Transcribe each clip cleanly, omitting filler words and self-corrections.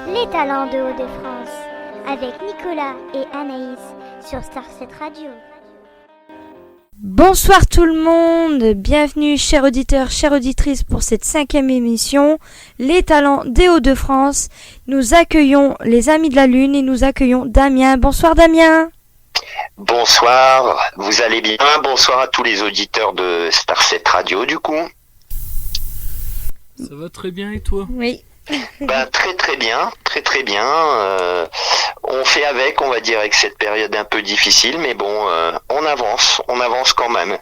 Les talents de Hauts-de-France avec Nicolas et Anaïs sur Star 7 Radio. Bonsoir tout le monde, bienvenue chers auditeurs, chères auditrices pour cette 5e émission, Les talents des Hauts-de-France. Nous accueillons les Amis de la Lune et nous accueillons Damien. Bonsoir Damien. Bonsoir, vous allez bien? Bonsoir à tous les auditeurs de Star 7 Radio du coup. Ça va très bien et toi? Oui. Très bien, très bien. On fait avec, on va dire, avec cette période un peu difficile, mais bon, on avance quand même.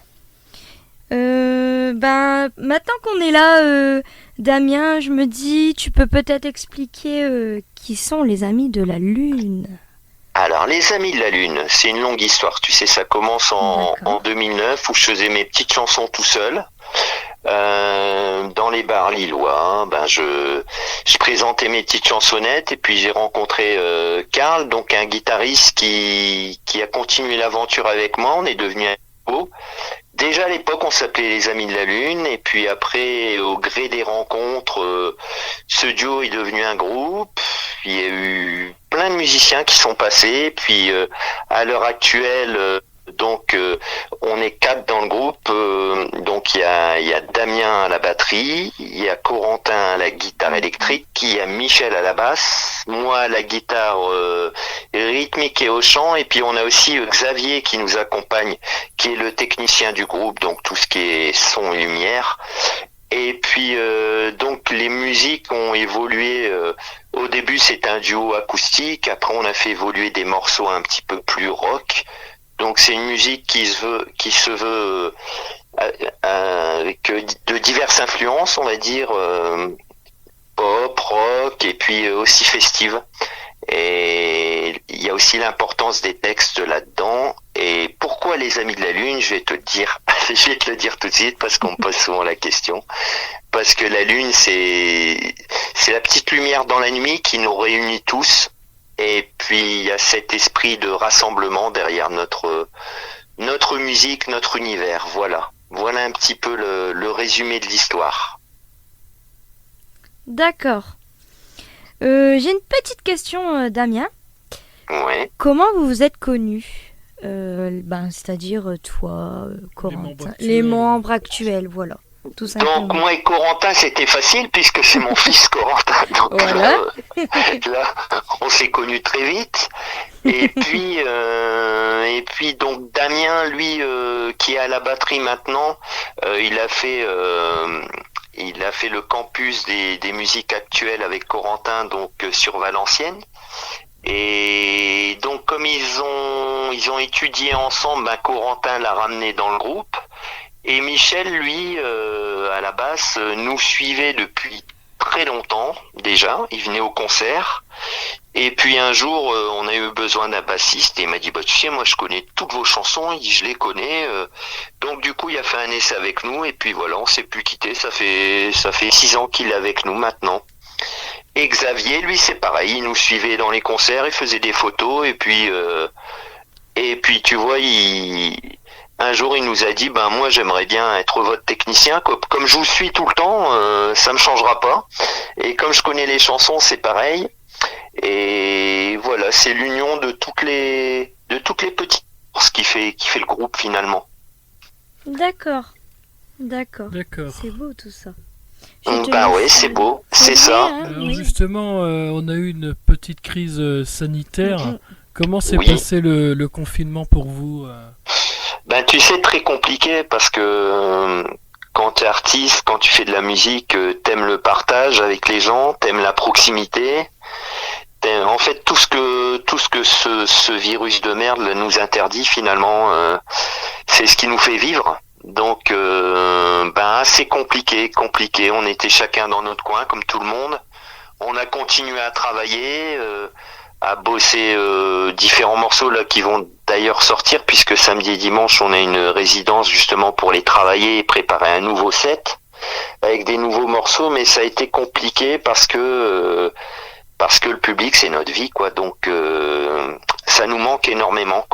Maintenant qu'on est là, Damien, je me dis, tu peux peut-être expliquer qui sont les Amis de la Lune. Alors, les Amis de la Lune, c'est une longue histoire. Tu sais, ça commence en 2009 où je faisais mes petites chansons tout seul. Dans les bars lillois, je présentais mes petites chansonnettes et puis j'ai rencontré Karl, donc un guitariste qui a continué l'aventure avec moi. On est devenu un duo. Déjà à l'époque on s'appelait les Amis de la Lune et puis après au gré des rencontres ce duo est devenu un groupe. Il y a eu plein de musiciens qui sont passés puis à l'heure actuelle on est 4 dans le groupe, donc il y a Damien à la batterie, il y a Corentin à la guitare électrique, il y a Michel à la basse, moi à la guitare rythmique et au chant, et puis on a aussi Xavier qui nous accompagne, qui est le technicien du groupe, donc tout ce qui est son et lumière. Et puis donc les musiques ont évolué. Au début c'était un duo acoustique, après on a fait évoluer des morceaux un petit peu plus rock. Donc c'est une musique qui se veut avec de diverses influences, on va dire pop, rock et puis aussi festive. Et il y a aussi l'importance des textes là-dedans. Et pourquoi les Amis de la Lune? Je vais te le dire tout de suite parce qu'on me pose souvent la question. Parce que la Lune c'est la petite lumière dans la nuit qui nous réunit tous. Et puis il y a cet esprit de rassemblement derrière notre musique, notre univers. Voilà un petit peu le résumé de l'histoire. D'accord. J'ai une petite question, Damien. Ouais. Comment vous vous êtes connus c'est-à-dire toi, Corentin, les membres actuels, voilà. Tout simplement. Donc moi et Corentin c'était facile puisque c'est mon fils Corentin. Donc voilà. Là, on s'est connus très vite. Et puis donc Damien lui qui est à la batterie maintenant, il a fait le campus des musiques actuelles avec Corentin donc sur Valenciennes. Et donc comme ils ont étudié ensemble, Corentin l'a ramené dans le groupe. Et Michel, lui, à la basse, nous suivait depuis très longtemps déjà. Il venait au concert. Et puis un jour, on a eu besoin d'un bassiste et il m'a dit, tu sais, moi je connais toutes vos chansons. Il dit, je les connais. Donc du coup, il a fait un essai avec nous et puis voilà, on s'est plus quitté. Ça fait 6 ans qu'il est avec nous maintenant. Et Xavier, lui, c'est pareil. Il nous suivait dans les concerts, il faisait des photos et puis tu vois, un jour, il nous a dit, moi, j'aimerais bien être votre technicien. Comme je vous suis tout le temps, ça me changera pas. Et comme je connais les chansons, c'est pareil. Et voilà, c'est l'union de toutes les petites forces qui fait le groupe finalement. D'accord. C'est beau tout ça. C'est beau, c'est ça. Alors justement, on a eu une petite crise sanitaire. Comment s'est passé le confinement pour vous? Tu sais, très compliqué parce que quand tu es artiste, quand tu fais de la musique, t'aimes le partage avec les gens, t'aimes la proximité. En fait, tout ce que ce virus de merde nous interdit finalement, c'est ce qui nous fait vivre. Donc, c'est compliqué. On était chacun dans notre coin, comme tout le monde. On a continué à travailler, à bosser différents morceaux là qui vont d'ailleurs sortir, puisque samedi et dimanche, on a une résidence justement pour les travailler et préparer un nouveau set avec des nouveaux morceaux. Mais ça a été compliqué parce que le public c'est notre vie quoi, donc ça nous manque énormément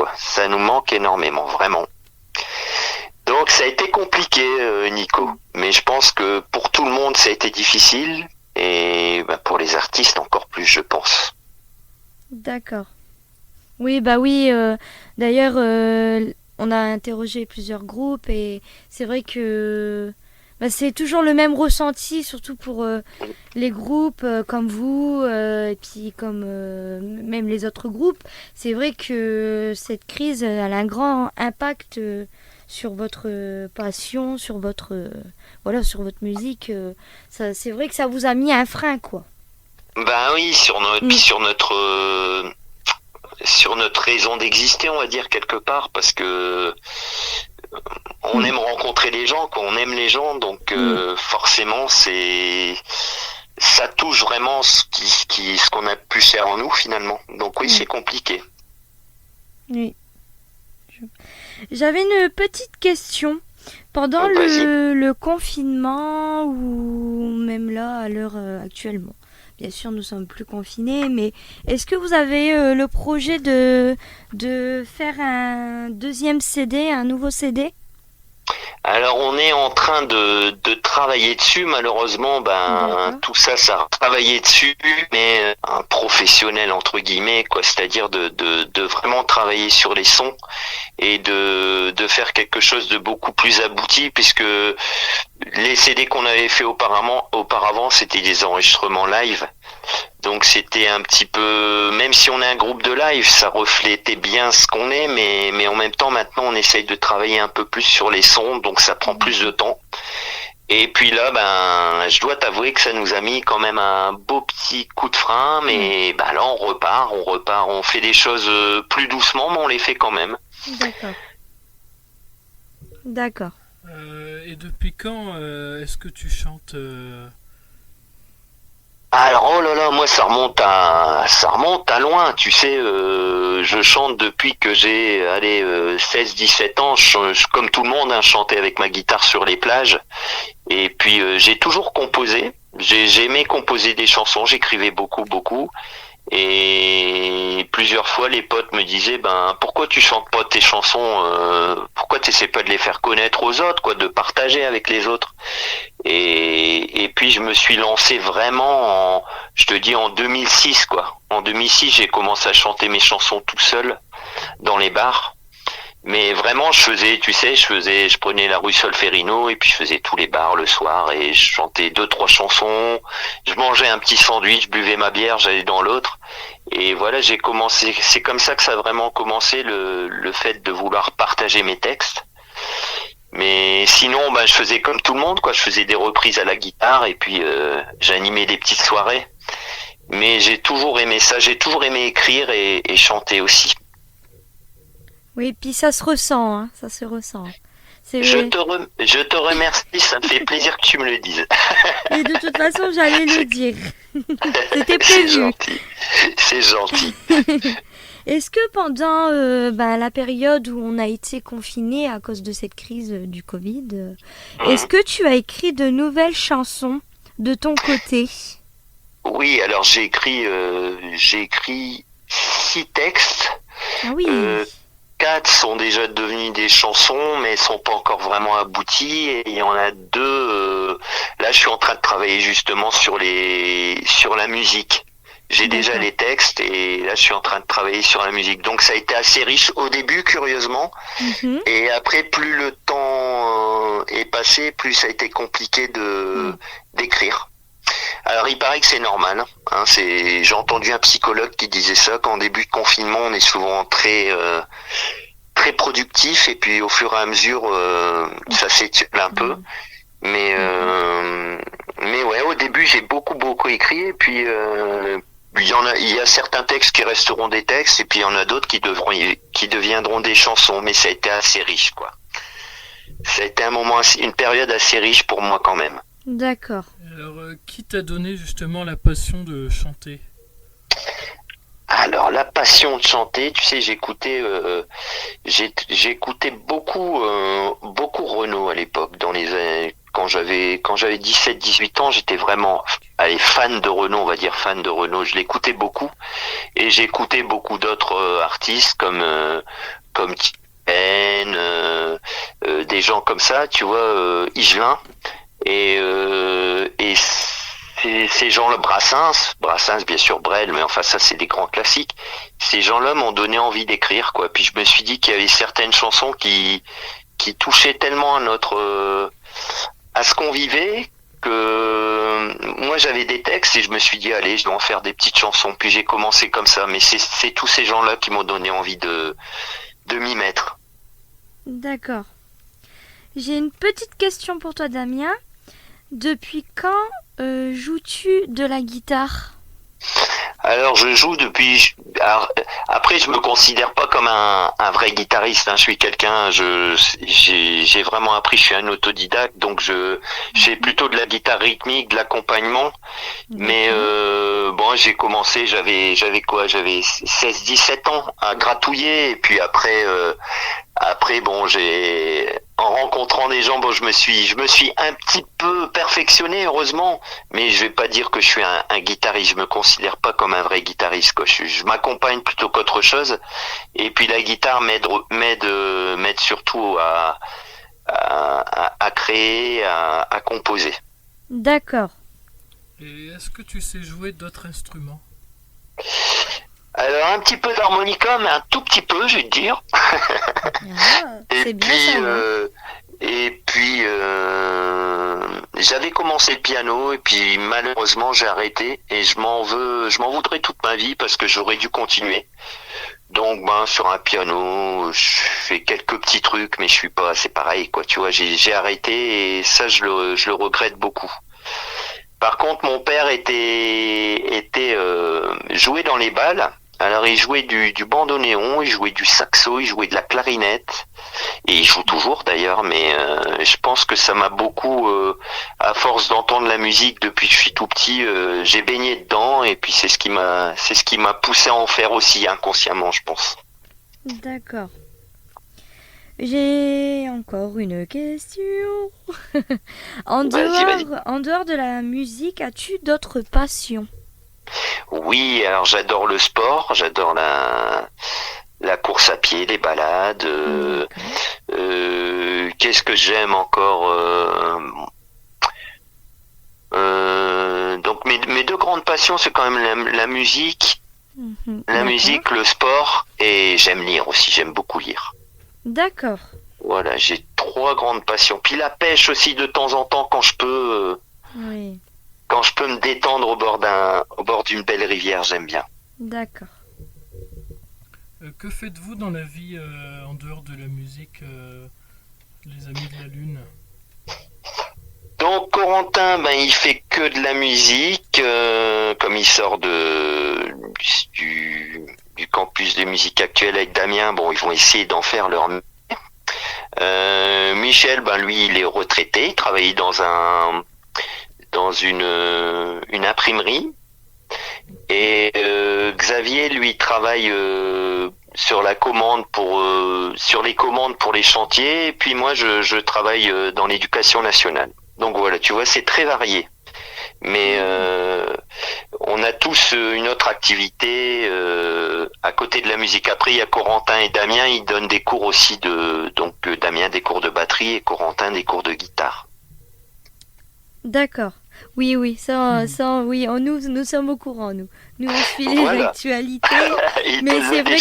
vraiment. Donc ça a été compliqué Nico, mais je pense que pour tout le monde ça a été difficile et pour les artistes encore plus je pense. D'accord. Oui, bah oui. D'ailleurs, on a interrogé plusieurs groupes et c'est vrai que c'est toujours le même ressenti, surtout pour les groupes comme vous et puis comme même les autres groupes. C'est vrai que cette crise elle a un grand impact sur votre passion, sur votre sur votre musique. C'est vrai que ça vous a mis un frein, quoi. Ben oui, sur notre raison d'exister, on va dire quelque part, parce que on aime rencontrer les gens, quoi. On aime les gens, donc forcément ça touche vraiment ce qu'on a plus cher en nous finalement. Donc oui, c'est compliqué. Oui. J'avais une petite question. Pendant le confinement ou même là à l'heure actuellement, bien sûr nous sommes plus confinés, mais est-ce que vous avez le projet de faire un deuxième CD, un nouveau CD ? Alors on est en train de travailler dessus, malheureusement tout ça a travaillé dessus, mais un professionnel entre guillemets, quoi, c'est-à-dire de vraiment travailler sur les sons et de faire quelque chose de beaucoup plus abouti, puisque les CD qu'on avait fait auparavant c'était des enregistrements live. Donc c'était un petit peu, même si on est un groupe de live, ça reflétait bien ce qu'on est, mais en même temps maintenant on essaye de travailler un peu plus sur les sons, donc ça prend plus de temps. Et puis là, je dois t'avouer que ça nous a mis quand même un beau petit coup de frein, mais là on repart, on fait des choses plus doucement, mais on les fait quand même. D'accord. Et depuis quand est-ce que tu chantes Alors, oh là là, moi ça remonte à loin, tu sais, je chante depuis que j'ai 16-17 ans, comme tout le monde, je chantais avec ma guitare sur les plages, et puis j'ai toujours composé, j'ai aimé composer des chansons, j'écrivais beaucoup, et plusieurs fois les potes me disaient pourquoi tu chantes pas tes chansons, pourquoi tu essaies pas de les faire connaître aux autres, quoi, de partager avec les autres. Et puis je me suis lancé vraiment en 2006, quoi. En 2006, j'ai commencé à chanter mes chansons tout seul dans les bars. Mais vraiment, je prenais la rue Solferino et puis je faisais tous les bars le soir et je chantais 2-3 chansons. Je mangeais un petit sandwich, je buvais ma bière, j'allais dans l'autre. Et voilà, c'est comme ça que ça a vraiment commencé, le fait de vouloir partager mes textes. Mais sinon, je faisais comme tout le monde, quoi. Je faisais des reprises à la guitare et puis j'animais des petites soirées. Mais j'ai toujours aimé ça, j'ai toujours aimé écrire et chanter aussi. Oui, puis ça se ressent, hein, ça se ressent. Je te remercie, ça me fait plaisir que tu me le dises. Et de toute façon, j'allais le dire. C'était prévu. C'est gentil. Est-ce que pendant la période où on a été confinés à cause de cette crise du Covid, est-ce que tu as écrit de nouvelles chansons de ton côté ? Oui, alors j'ai écrit 6 textes. Ah oui. 4 sont déjà devenus des chansons, mais sont pas encore vraiment abouties. Et il y en a 2. Là, je suis en train de travailler justement sur la musique. J'ai déjà les textes et là, je suis en train de travailler sur la musique. Donc, ça a été assez riche au début, curieusement. Mm-hmm. Et après, plus le temps est passé, plus ça a été compliqué d'écrire. Alors, il paraît que c'est normal. Hein, j'ai entendu un psychologue qui disait ça, qu'en début de confinement, on est souvent très productif et puis au fur et à mesure, ça s'étiole un peu. Mais ouais, au début, j'ai beaucoup écrit et puis il y a certains textes qui resteront des textes et puis il y en a d'autres qui deviendront des chansons. Mais ça a été assez riche, quoi. Ça a été une période assez riche pour moi quand même. D'accord. Alors, qui t'a donné justement la passion de chanter ? Alors, la passion de chanter, tu sais, j'écoutais beaucoup Renaud à l'époque. Quand j'avais 17-18 ans, j'étais vraiment fan de Renaud, on va dire fan de Renaud. Je l'écoutais beaucoup et j'écoutais beaucoup d'autres artistes comme Tipen, des gens comme ça, tu vois, Igelin. Et ces gens-là, Brassens, bien sûr, Brel, mais enfin ça c'est des grands classiques. Ces gens-là m'ont donné envie d'écrire, quoi. Puis je me suis dit qu'il y avait certaines chansons qui touchaient tellement à ce qu'on vivait que moi j'avais des textes et je me suis dit allez, je dois en faire des petites chansons. Puis j'ai commencé comme ça, mais c'est tous ces gens-là qui m'ont donné envie de m'y mettre. D'accord. J'ai une petite question pour toi, Damien. Depuis quand joues-tu de la guitare ? Alors je joue depuis. Alors, après, je me considère pas comme un vrai guitariste. Hein. Je suis quelqu'un. J'ai vraiment appris. Je suis un autodidacte, donc j'ai plutôt de la guitare rythmique, de l'accompagnement. Mais bon, j'ai commencé. J'avais quoi ? J'avais 16-17 ans à gratouiller. Et puis après, bon, en rencontrant des gens, bon, je me suis un petit peu perfectionné, heureusement, mais je vais pas dire que je suis un guitariste. Je me considère pas comme un vrai guitariste, quoi. Je m'accompagne plutôt qu'autre chose. Et puis la guitare m'aide surtout à créer, à composer. D'accord. Et est-ce que tu sais jouer d'autres instruments ? Alors un petit peu d'harmonica, mais un tout petit peu, je vais te dire. C'est bien ça. Et puis j'avais commencé le piano et puis malheureusement j'ai arrêté et je m'en voudrais toute ma vie parce que j'aurais dû continuer. Donc sur un piano, je fais quelques petits trucs, mais je suis pas, c'est pareil quoi. Tu vois, j'ai arrêté et ça je le regrette beaucoup. Par contre, mon père jouait dans les bals. Alors il jouait du bandoneon, il jouait du saxo, il jouait de la clarinette, et il joue toujours d'ailleurs, mais je pense que ça m'a beaucoup, à force d'entendre la musique depuis que je suis tout petit, j'ai baigné dedans, et puis c'est ce qui m'a poussé à en faire aussi inconsciemment, je pense. D'accord. J'ai encore une question. En dehors de la musique, as-tu d'autres passions ? Oui, alors j'adore le sport, j'adore la course à pied, les balades. Qu'est-ce que j'aime encore Donc mes deux grandes passions, c'est quand même la musique, musique, le sport, et j'aime lire aussi, j'aime beaucoup lire. D'accord. Voilà, j'ai 3 grandes passions. Puis la pêche aussi de temps en temps quand je peux. Oui. Quand je peux me détendre au bord d'une belle rivière, j'aime bien. D'accord. Que faites-vous dans la vie en dehors de la musique, les Amis de la Lune ? Donc Corentin, il fait que de la musique, comme il sort du campus de musique actuelle avec Damien, bon, ils vont essayer d'en faire leur mieux. Michel, lui, il est retraité, il travaille dans une imprimerie, et Xavier lui travaille sur les commandes pour les chantiers, et puis moi je travaille dans l'éducation nationale. Donc voilà, tu vois, c'est très varié, mais on a tous une autre activité à côté de la musique. Après il y a Corentin et Damien, ils donnent des cours aussi donc Damien des cours de batterie et Corentin des cours de guitare. D'accord. Oui, ça, oui, nous sommes au courant, nous on suit les actualités, mais c'est vrai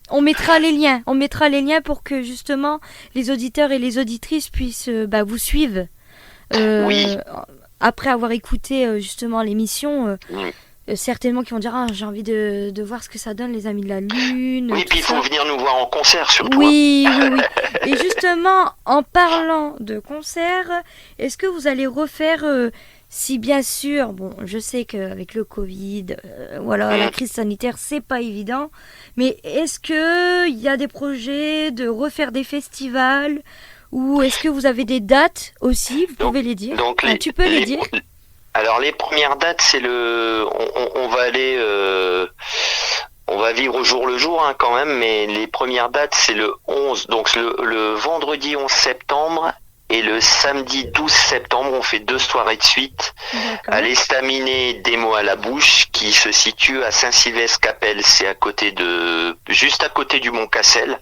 qu'on mettra les liens pour que justement les auditeurs et les auditrices puissent vous suivre. Oui. Après avoir écouté justement l'émission, certainement qui vont dire j'ai envie de voir ce que ça donne les Amis de la Lune. Oui, puis il faut venir nous voir en concert surtout. Oui. Et justement, en parlant de concert, est-ce que vous allez refaire, si bien sûr, bon, je sais qu'avec le Covid, la crise sanitaire, c'est pas évident, mais est-ce que il y a des projets de refaire des festivals, ou est-ce que vous avez des dates aussi, vous pouvez les dire. Tu peux les dire. Alors les premières dates, c'est on va aller, on va vivre au jour le jour quand même, mais les premières dates c'est le 11, donc le vendredi 11 septembre Et le samedi 12 septembre, on fait 2 soirées de suite à l'Estaminet des mots à la bouche, qui se situe à Saint-Sylvestre-Capelle. C'est juste à côté du Mont Cassel.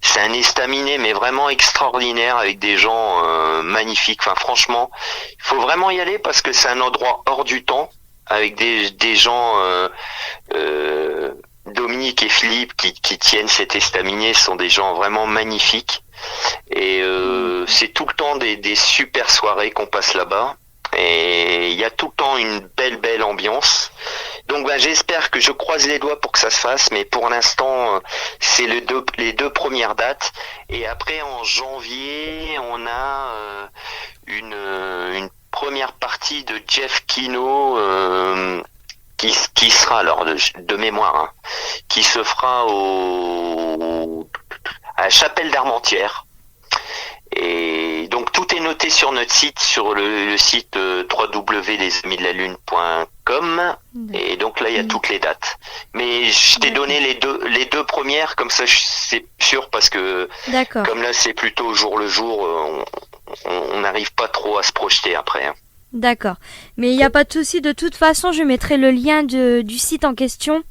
C'est un estaminet, mais vraiment extraordinaire, avec des gens magnifiques. Enfin, franchement, il faut vraiment y aller parce que c'est un endroit hors du temps, avec des gens, Dominique et Philippe qui tiennent cet estaminet, sont des gens vraiment magnifiques. Et c'est tout le temps des super soirées qu'on passe là-bas. Et il y a tout le temps une belle ambiance. Donc j'espère, que je croise les doigts pour que ça se fasse, mais pour l'instant c'est les deux premières dates. Et après en janvier on a une première partie de Jeff Kino qui sera, alors de mémoire, hein, qui se fera à la Chapelle d'Armentières. Et donc tout est noté sur notre site, sur le site www.lesamiddelalune.com. Et donc là il y a toutes les dates. Mais je t'ai donné les deux premières, comme ça c'est sûr, parce que comme là c'est plutôt jour le jour, on n'arrive pas trop à se projeter après. Hein. D'accord. Mais il n'y a pas de souci. De toute façon, je mettrai le lien du site en question.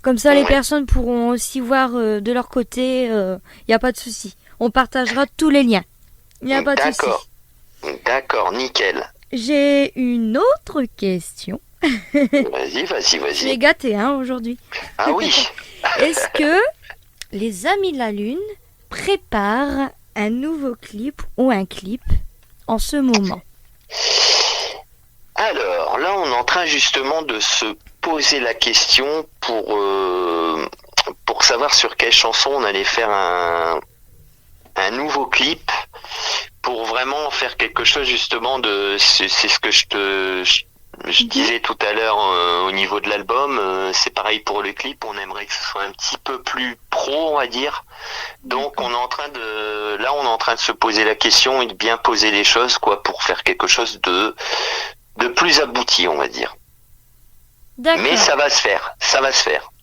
Comme ça, les personnes pourront aussi voir de leur côté. Il n'y a pas de souci. On partagera tous les liens. Il n'y a pas de souci. D'accord, nickel. J'ai une autre question. Vas-y. Je vais gâter aujourd'hui. Ah oui. Est-ce que les Amis de la Lune préparent un nouveau clip ou un clip en ce moment? Alors là, on est en train justement de se poser la question pour savoir sur quelle chanson on allait faire un nouveau clip, pour vraiment faire quelque chose justement c'est ce que je disais tout à l'heure au niveau de l'album. C'est pareil pour le clip, on aimerait que ce soit un petit peu plus pro, on va dire. Donc on est en train de se poser la question et de bien poser les choses, quoi, pour faire quelque chose de plus abouti, on va dire. D'accord. Mais ça va se faire.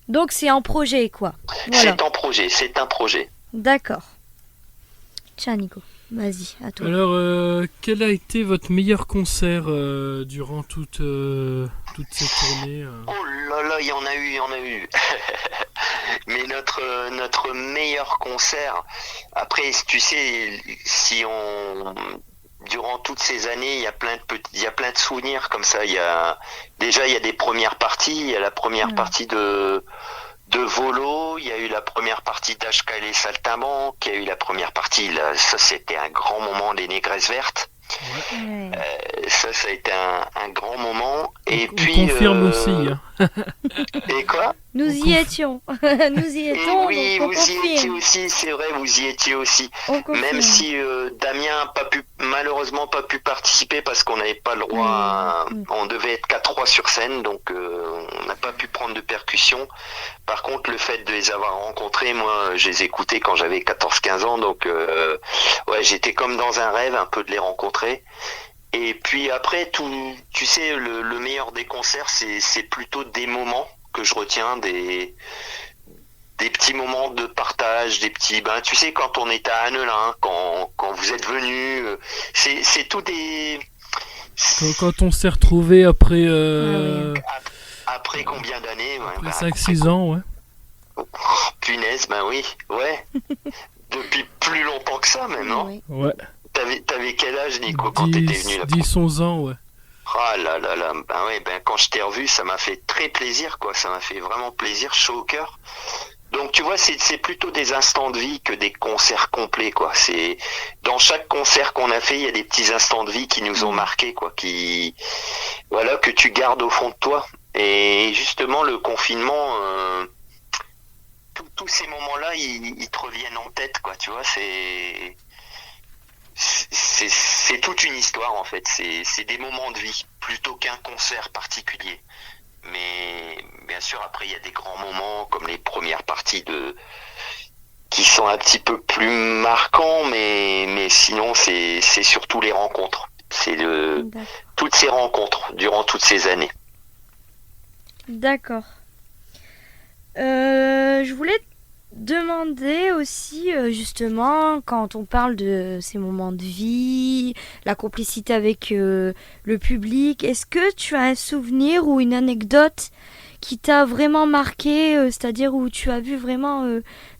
Donc c'est en projet, quoi. Voilà. C'est un projet. D'accord. Tiens, Nico, vas-y, à toi. Alors, quel a été votre meilleur concert durant toute cette tournée Oh là là, il y en a eu. Mais notre meilleur concert, après, tu sais, durant toutes ces années, il y a plein de souvenirs comme ça. Il y a des premières parties. Il y a la première partie de Volo, il y a eu la première partie d'HK et les Saltimbanques, il y a eu la première partie, là, ça c'était un grand moment des Négresses Vertes. Ça a été un grand moment. Et puis confirme aussi. Hein. Et quoi? Nous y étions. Oui, vous y étiez aussi, c'est vrai, vous y étiez aussi. Même si Damien malheureusement pas pu participer parce qu'on n'avait pas le droit. On devait être qu'à 3 sur scène, donc on n'a pas pu prendre de percussion. Par contre, le fait de les avoir rencontrés, moi, je les écoutais quand j'avais 14-15 ans, donc j'étais comme dans un rêve un peu de les rencontrer. Et puis après, tu sais, le meilleur des concerts, c'est plutôt des moments que je retiens, des petits moments de partage, des petits, tu sais, quand on était à Annelin, quand vous êtes venus, c'est tout des... Quand on s'est retrouvés après... Après combien d'années? Après 5-6 ans, ouais. Oh, punaise, oui, ouais. Depuis plus longtemps que ça, même, non? Ouais. T'avais quel âge, Nico, quand t'étais venu là? 10-11 ans, ouais. Ah là là là, quand je t'ai revu, ça m'a fait très plaisir, quoi. Ça m'a fait vraiment plaisir, chaud au cœur. Donc tu vois, c'est plutôt des instants de vie que des concerts complets, quoi. C'est dans chaque concert qu'on a fait, il y a des petits instants de vie qui nous ont marqués, quoi, que tu gardes au fond de toi. Et justement, le confinement, tous ces moments-là, ils te reviennent en tête, quoi. Tu vois, c'est toute une histoire, en fait. C'est des moments de vie plutôt qu'un concert particulier. Mais bien sûr, après, il y a des grands moments comme les premières parties qui sont un petit peu plus marquants, mais sinon, c'est surtout les rencontres. C'est toutes ces rencontres durant toutes ces années. D'accord. Je voulais demandais aussi, justement, quand on parle de ces moments de vie, la complicité avec le public, est-ce que tu as un souvenir ou une anecdote qui t'a vraiment marqué, c'est-à-dire où tu as vu vraiment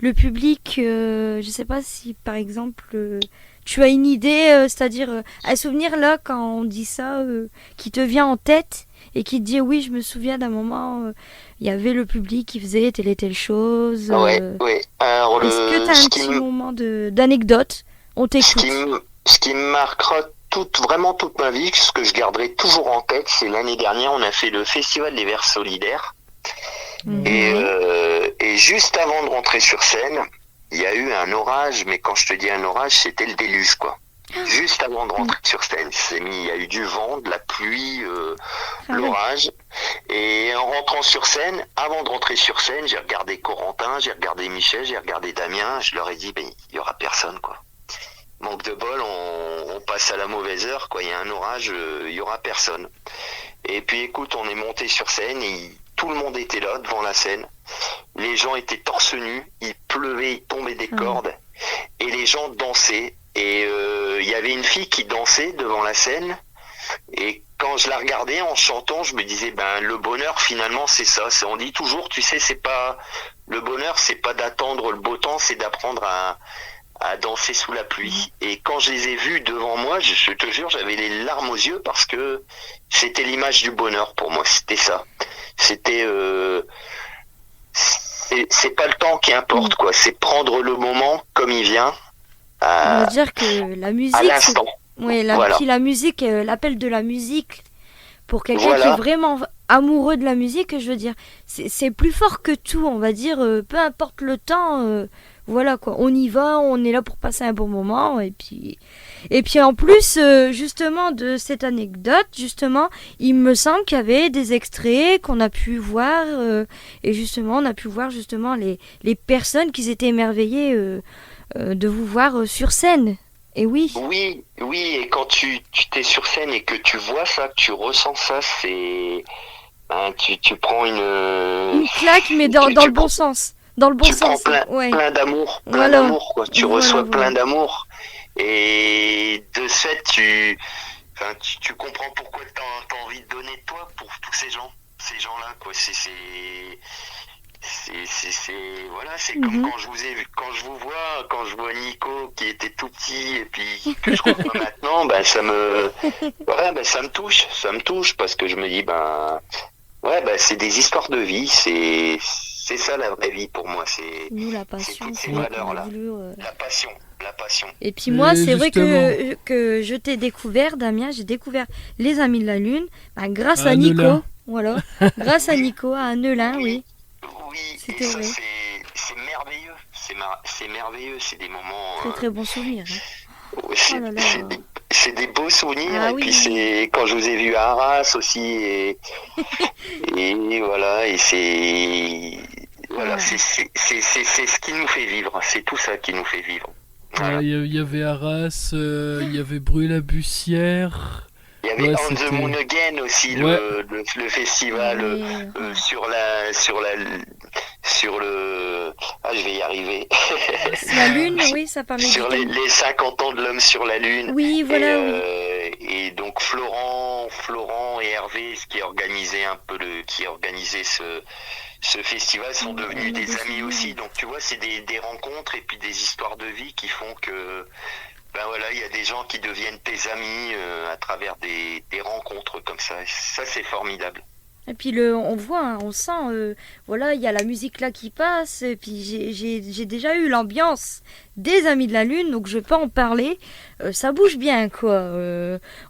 le public, je sais pas si par exemple tu as une idée, c'est-à-dire un souvenir là quand on dit ça, qui te vient en tête et qui te dit oui, je me souviens d'un moment, il y avait le public qui faisait telle et telle chose. Ouais. Alors, Est-ce que tu as un petit moment d'anecdote? On t'écoute. Ce qui me marquera vraiment toute ma vie, ce que je garderai toujours en tête, c'est l'année dernière, on a fait le Festival des Verts Solidaires. Et juste avant de rentrer sur scène, il y a eu un orage, mais quand je te dis un orage, c'était le déluge, quoi. Juste avant de rentrer sur scène, il y a eu du vent, de la pluie, l'orage. Et en rentrant sur scène, avant de rentrer sur scène, j'ai regardé Corentin, j'ai regardé Michel, j'ai regardé Damien, je leur ai dit, ben, il y aura personne, quoi. Manque de bol, on passe à la mauvaise heure, quoi. Il y a un orage, il y aura personne. Et puis écoute, on est monté sur scène et tout le monde était là devant la scène. Les gens étaient torse nus, il pleuvait, il tombait des cordes et les gens dansaient. Et il y avait une fille qui dansait devant la scène. Et quand je la regardais en chantant, je me disais, ben le bonheur finalement c'est ça. On dit toujours, tu sais, c'est pas le bonheur, c'est pas d'attendre le beau temps, c'est d'apprendre à danser sous la pluie. Et quand je les ai vus devant moi, je te jure, j'avais les larmes aux yeux parce que c'était l'image du bonheur pour moi. C'était ça. C'était c'est pas le temps qui importe, quoi. C'est prendre le moment comme il vient. On va dire que la musique, à l'instant. Oui, Voilà. puis la musique, l'appel de la musique, pour quelqu'un qui est vraiment amoureux de la musique, je veux dire, c'est plus fort que tout, on va dire, peu importe le temps, voilà quoi, on y va, on est là pour passer un bon moment, et puis en plus, justement, de cette anecdote, justement, il me semble qu'il y avait des extraits qu'on a pu voir, et justement, on a pu voir justement les personnes qui étaient émerveillées de vous voir sur scène. Et oui. Oui, et quand tu t'es sur scène et que tu vois ça, que tu ressens ça, c'est... Ben, tu prends une claque, mais dans le bon sens. Dans le bon sens. Tu prends plein d'amour, quoi. Tu reçois plein d'amour. Et de ce fait, tu comprends pourquoi t'as envie de donner de toi pour tous ces gens-là, quoi. Voilà, c'est comme quand quand je vois Nico qui était tout petit et puis que je revois maintenant, ben ça me touche parce que je me dis c'est des histoires de vie, c'est ça la vraie vie pour moi, c'est la passion, c'est toutes ces valeurs-là, la passion. Et puis moi, c'est vrai que je t'ai découvert, Damien, j'ai découvert les Amis de la Lune, grâce à Nico, Neulin. voilà, grâce à Nico, à Neulin, oui. Oui, C'était et ça vrai. c'est merveilleux, c'est merveilleux, c'est des moments... Très très bons souvenirs. C'est des beaux souvenirs, Ah et oui. puis c'est quand je vous ai vu à Arras aussi, et voilà, et c'est ce qui nous fait vivre, c'est tout ça qui nous fait vivre. Voilà. Il y avait Arras, il y avait Brûle-la-Bussière. Il y avait Ouais, On the Moon Again aussi, Ouais. le festival je vais y arriver. La Lune, oui, ça parlait Sur du les 50 ans de l'homme sur la Lune. Oui, voilà. Et donc Florent et Hervé, qui organisaient ce festival, sont devenus des amis aussi. Donc tu vois, c'est des rencontres et puis des histoires de vie qui font que il y a des gens qui deviennent tes amis à travers des rencontres comme ça. Et ça, c'est formidable. Et puis on voit, hein, on sent, il y a la musique là qui passe, et puis j'ai déjà eu l'ambiance des Amis de la Lune, donc je peux en parler. Ça bouge bien, quoi.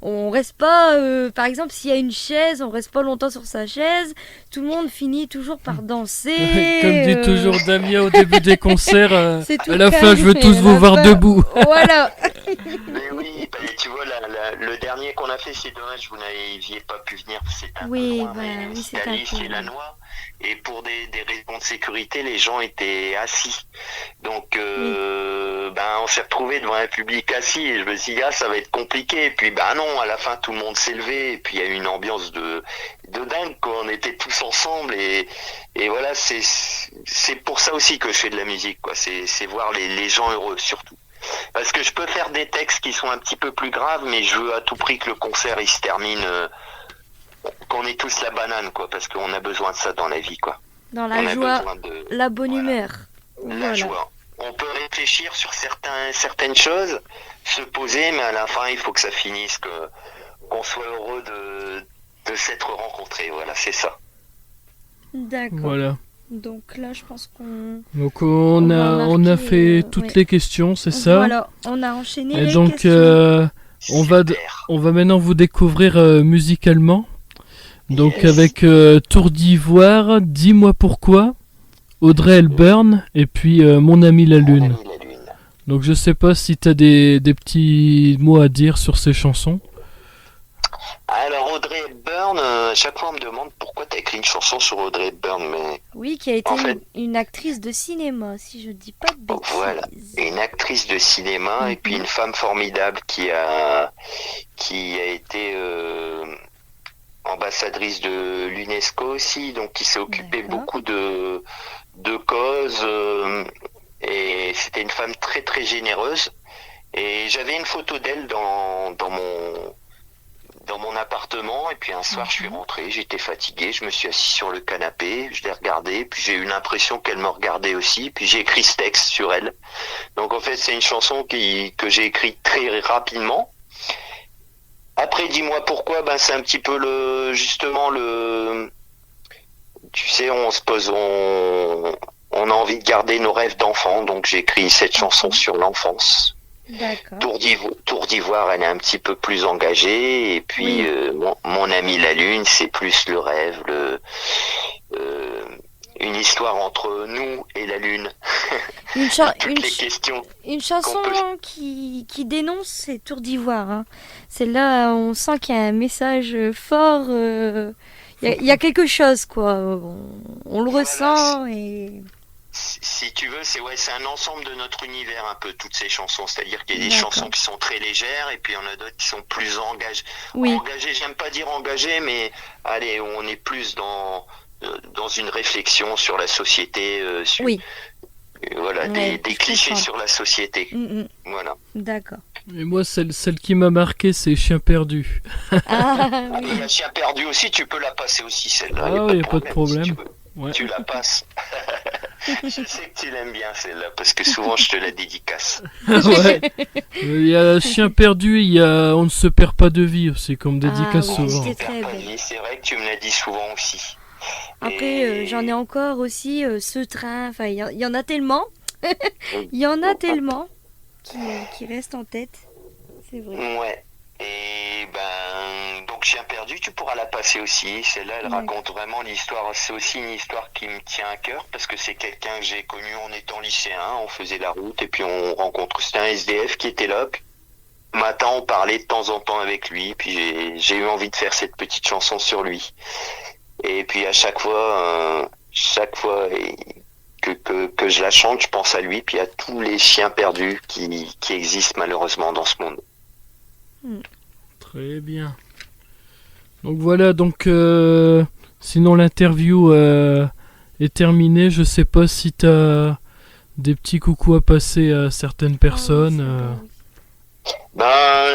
On reste pas, par exemple, s'il y a une chaise, on reste pas longtemps sur sa chaise. Tout le monde finit toujours par danser. Comme dit toujours Damien au début des concerts, C'est tout à la fin, je veux calme, tous et à vous la voir fin- debout. Voilà. Mais oui, bah, tu vois, le dernier qu'on a fait, c'est dommage, vous n'aviez pas pu venir, c'est un peu Oui, loin, bah, mais oui, c'était c'est à un Nice peu. et Lannoy, et pour des raisons de sécurité, les gens étaient assis. Donc, Oui. on s'est retrouvé devant un public assis, et je me suis dit, ah, ça va être compliqué. Et puis, non, à la fin, tout le monde s'est levé, et puis il y a eu une ambiance de dingue, quoi. On était tous ensemble, et voilà, c'est pour ça aussi que je fais de la musique, quoi. C'est voir les gens heureux, surtout. Parce que je peux faire des textes qui sont un petit peu plus graves, mais je veux à tout prix que le concert il se termine, qu'on ait tous la banane, quoi, parce qu'on a besoin de ça dans la vie, quoi. Dans On la a joie, besoin de la bonne voilà, humeur. la Voilà. joie. On peut réfléchir sur certaines choses, se poser, mais à la fin, il faut que ça finisse, qu'on soit heureux de s'être rencontrés. Voilà, c'est ça. D'accord. Voilà. Donc là, je pense qu'on... Donc On va on a marquer, fait toutes ouais. les questions, c'est ça? Voilà, on a enchaîné Et les donc questions. on va Super. on va maintenant vous découvrir musicalement. Donc Yes. avec Tour d'Ivoire, Dis-moi pourquoi, Audrey Hepburn et puis Mon ami la Mon lune. ami la lune. Donc je sais pas si t'as des petits mots à dire sur ces chansons. Alors Audrey Hepburn, à chaque fois on me demande pourquoi t'as écrit une chanson sur Audrey Hepburn, mais Oui, qui a été en fait- une actrice de cinéma, si je dis pas de bêtises. Voilà. une actrice de cinéma et puis une femme formidable qui a été ambassadrice de l'UNESCO aussi, donc qui s'est occupée D'accord. beaucoup de causes, et c'était une femme très très généreuse. Et j'avais une photo d'elle dans mon appartement, et puis un soir je suis rentré, j'étais fatigué, je me suis assis sur le canapé, je l'ai regardée, puis j'ai eu l'impression qu'elle me regardait aussi, puis j'ai écrit ce texte sur elle. Donc en fait c'est une chanson que j'ai écrite très rapidement. Après dis-moi pourquoi, c'est un petit peu justement tu sais, on se pose, on a envie de garder nos rêves d'enfant, donc j'ai écrit cette chanson sur l'enfance. D'accord. Tour d'Ivoire, elle est un petit peu plus engagée, et puis Oui. mon ami la lune, c'est plus le rêve, une histoire entre nous et la lune. Toutes les questions. Une chanson qu'on qui dénonce ces tours d'ivoire. Hein. Celle-là, on sent qu'il y a un message fort. Il y a quelque chose, quoi. On le Voilà, ressent et... Si tu veux, c'est un ensemble de notre univers un peu, toutes ces chansons. C'est-à-dire qu'il y a des D'accord. chansons qui sont très légères, et puis il y en a d'autres qui sont plus engagées. Oui. Engagées, j'aime pas dire engagées, mais allez, on est plus dans une réflexion sur la société, Oui. Voilà, Ouais, des je clichés comprends. sur la société. Mm, mm. Voilà. D'accord. Et moi celle qui m'a marqué c'est Chien perdu. Ah oui. La chien perdu aussi, tu peux la passer aussi, celle-là. Ah y a oui, y a pas de si problème. tu veux. Ouais. Tu la passes. Je sais que tu l'aimes bien, celle-là, parce que souvent je te la dédicace. Ouais. Il y a Chien perdu, il y a On ne se perd pas de vie aussi comme dédicace oui, souvent. c'était très Super belle. Paris, c'est vrai que tu me l'as dit souvent aussi. Après, Et- j'en ai encore aussi ce train. Enfin, il y en a tellement. Il y en a tellement qui restent en tête. C'est vrai. Ouais. Et donc Chien perdu, tu pourras la passer aussi. Celle-là, elle D'accord. raconte vraiment l'histoire. C'est aussi une histoire qui me tient à cœur parce que c'est quelqu'un que j'ai connu en étant lycéen. On faisait la route et puis on rencontre. C'était un SDF qui était là. Puis, le matin, on parlait de temps en temps avec lui. Puis j'ai eu envie de faire cette petite chanson sur lui. Et puis à chaque fois que je la chante, je pense à lui. Puis à tous les chiens perdus qui existent malheureusement dans ce monde. Très bien. Donc voilà, donc sinon l'interview est terminée. Je sais pas si t'as des petits coucous à passer à certaines personnes.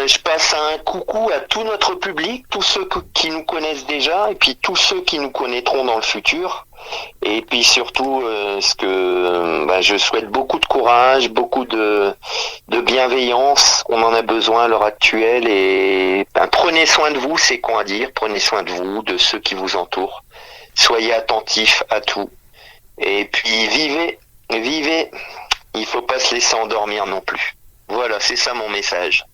Je passe un coucou à tout notre public, tous ceux qui nous connaissent déjà, et puis tous ceux qui nous connaîtront dans le futur. Et puis surtout, je souhaite beaucoup de courage, beaucoup de bienveillance. On en a besoin à l'heure actuelle. Et prenez soin de vous, c'est con à dire. Prenez soin de vous, de ceux qui vous entourent. Soyez attentifs à tout. Et puis vivez. Il faut pas se laisser endormir non plus. Voilà, c'est ça mon message.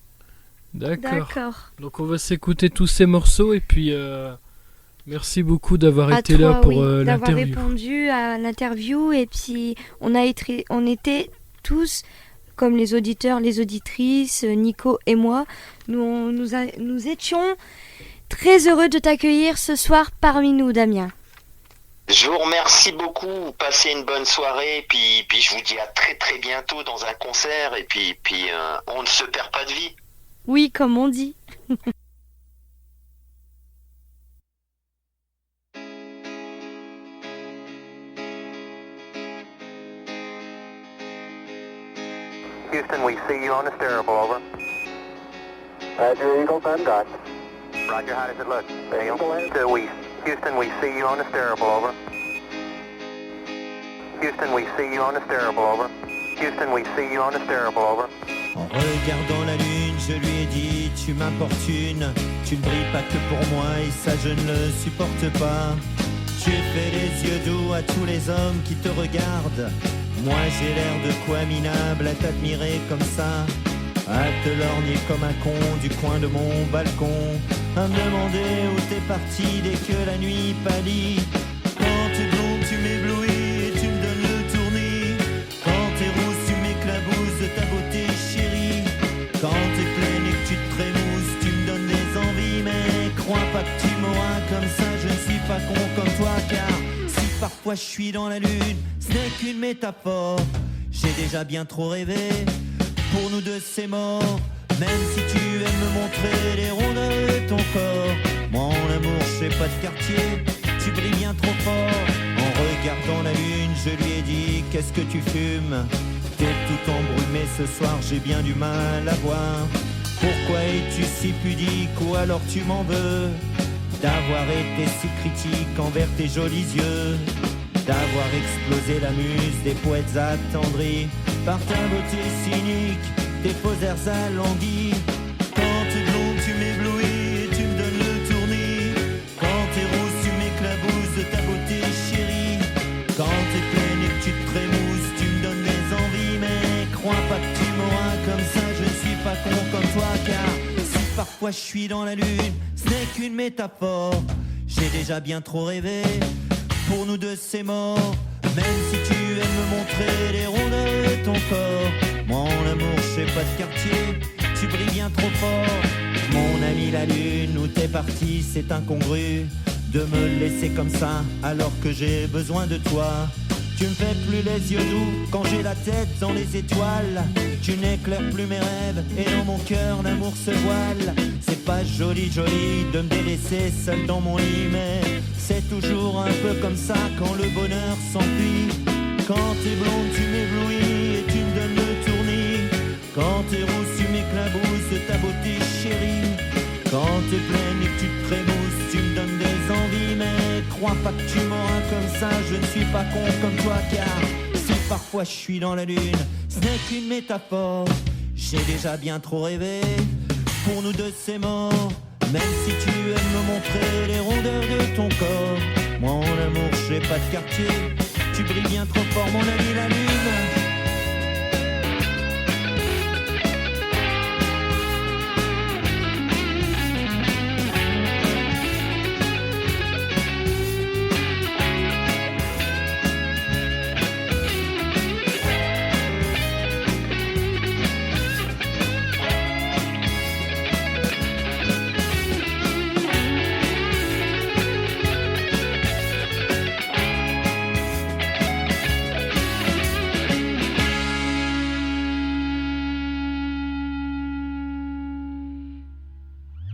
D'accord. Donc on va s'écouter tous ces morceaux et puis merci beaucoup d'avoir À été toi, là pour oui, d'avoir l'interview. répondu à l'interview et puis on était tous comme les auditeurs, les auditrices, Nico et moi. Nous étions très heureux de t'accueillir ce soir parmi nous, Damien. Je vous remercie beaucoup. Passez une bonne soirée. Et puis je vous dis à très très bientôt dans un concert. Et puis on ne se perd pas de vie. Oui, comme on dit. Houston, we see you on the steerable, over. Roger, Eagle, done dot. Roger, how does it look? Houston, we see you on the steerable, over. Houston, we see you on the steerable, over. Houston, we see you on the steerable, over. En regardant la lune, je lui ai dit, tu m'importunes, tu ne brilles pas que pour moi et ça je ne le supporte pas. Tu fais les yeux doux à tous les hommes qui te regardent. Moi j'ai l'air de quoi minable à t'admirer comme ça, à te lorgner comme un con du coin de mon balcon, à me demander où t'es parti dès que la nuit pâlit. Quand t'es blonde tu m'éblouis et tu me donnes le tournis. Quand t'es rousse tu m'éclabousses de ta beauté chérie. Quand t'es pleine et que tu te trémousses tu me donnes des envies. Mais crois pas que tu m'auras comme ça, je ne suis pas con comme toi. Car si parfois je suis dans la lune, ce n'est qu'une métaphore. J'ai déjà bien trop rêvé, pour nous deux c'est mort. Même si tu aimes me montrer les rondeurs de ton corps, moi en amour je fais pas de quartier, tu brilles bien trop fort. En regardant la lune je lui ai dit, qu'est-ce que tu fumes? T'es tout embrumé ce soir, j'ai bien du mal à voir. Pourquoi es-tu si pudique ou alors tu m'en veux? D'avoir été si critique envers tes jolis yeux, d'avoir explosé la muse des poètes attendris par ta beauté cynique, tes faux airs alanguis. Quand t'es blonde tu m'éblouis et tu me donnes le tournis. Quand t'es rose tu m'éclabousses de ta beauté chérie. Quand t'es pleine et que tu te trémousses tu me donnes des envies. Mais crois pas que tu m'auras comme ça, je ne suis pas con comme toi. Car si parfois je suis dans la lune, ce n'est qu'une métaphore. J'ai déjà bien trop rêvé, pour nous deux c'est mort. Même si tu aimes me montrer les rondeurs de ton corps, moi en amour je fais pas de quartier, tu brilles bien trop fort. Mon ami la lune, où t'es parti, c'est incongru de me laisser comme ça alors que j'ai besoin de toi. Tu me fais plus les yeux doux quand j'ai la tête dans les étoiles. Tu n'éclaires plus mes rêves et dans mon cœur l'amour se voile. C'est pas joli de me délaisser seul dans mon lit, mais c'est toujours un peu comme ça quand le bonheur s'enfuit. Quand t'es blonde tu m'éblouis et tu me donnes le tournis. Quand t'es rousse tu m'éclabousses de ta beauté chérie. Quand t'es pleine et que tu te trémousses tu me donnes des envies. Mais crois pas que tu m'auras comme ça, je ne suis pas con comme toi. Car si parfois je suis dans la lune, ce n'est qu'une métaphore. J'ai déjà bien trop rêvé, pour nous deux c'est mort. Même si tu aimes me montrer les rondeurs de ton corps, moi en amour je fais pas de quartier, tu brilles bien trop fort mon ami la lune.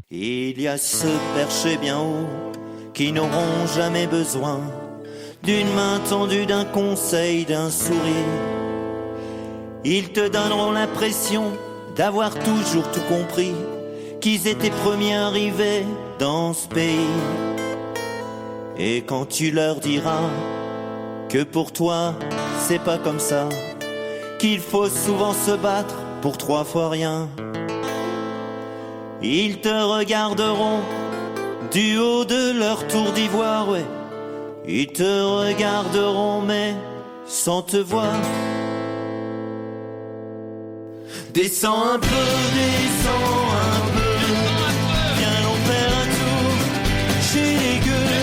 Il y a ceux perchés bien haut qui n'auront jamais besoin d'une main tendue, d'un conseil, d'un sourire. Ils te donneront l'impression d'avoir toujours tout compris, qu'ils étaient premiers arrivés dans ce pays. Et quand tu leur diras que pour toi c'est pas comme ça, qu'il faut souvent se battre pour 3 fois rien, ils te regarderont du haut de leur tour d'ivoire, ouais. Ils te regarderont mais sans te voir. Descends un peu, descends un peu, viens donc faire un tour chez les gueux.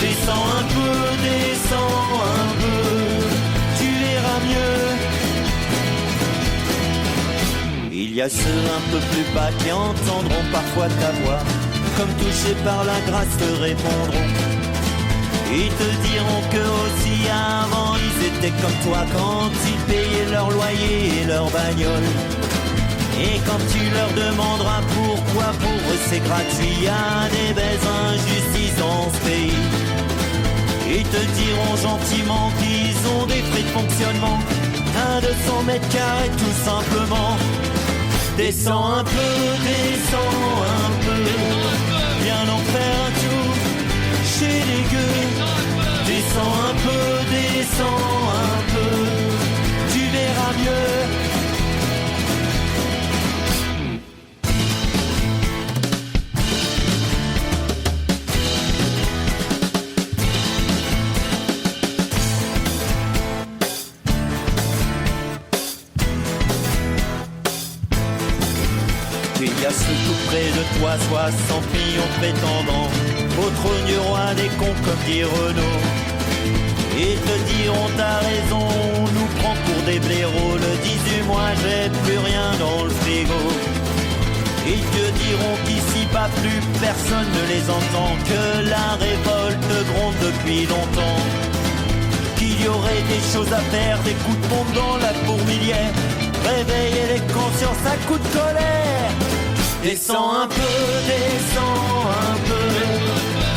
Descends un peu, tu verras mieux. Il y a ceux un peu plus bas qui entendront parfois ta voix, comme touchés par la grâce te répondront. Ils te diront que aussi avant ils étaient comme toi quand ils payaient leur loyer et leur bagnole. Et quand tu leur demanderas pourquoi pour eux c'est gratuit, y a des belles injustices dans ce pays. Ils te diront gentiment qu'ils ont des frais de fonctionnement à 200 mètres carrés tout simplement. Descends un peu, descends un peu, viens en faire un tour chez les gueux. Descends un peu, tu verras mieux. Il y a ceux tout près de toi, 60 millions de prétendants, au trône du roi des cons comme dit Renaud. Ils te diront t'as raison, on nous prend pour des blaireaux. Le 18 mois j'ai plus rien dans le frigo. Ils te diront qu'ici pas plus personne ne les entend, que la révolte gronde depuis longtemps, qu'il y aurait des choses à faire, des coups de pompe dans la fourmilière, réveiller les consciences à coups de colère. Descends un peu,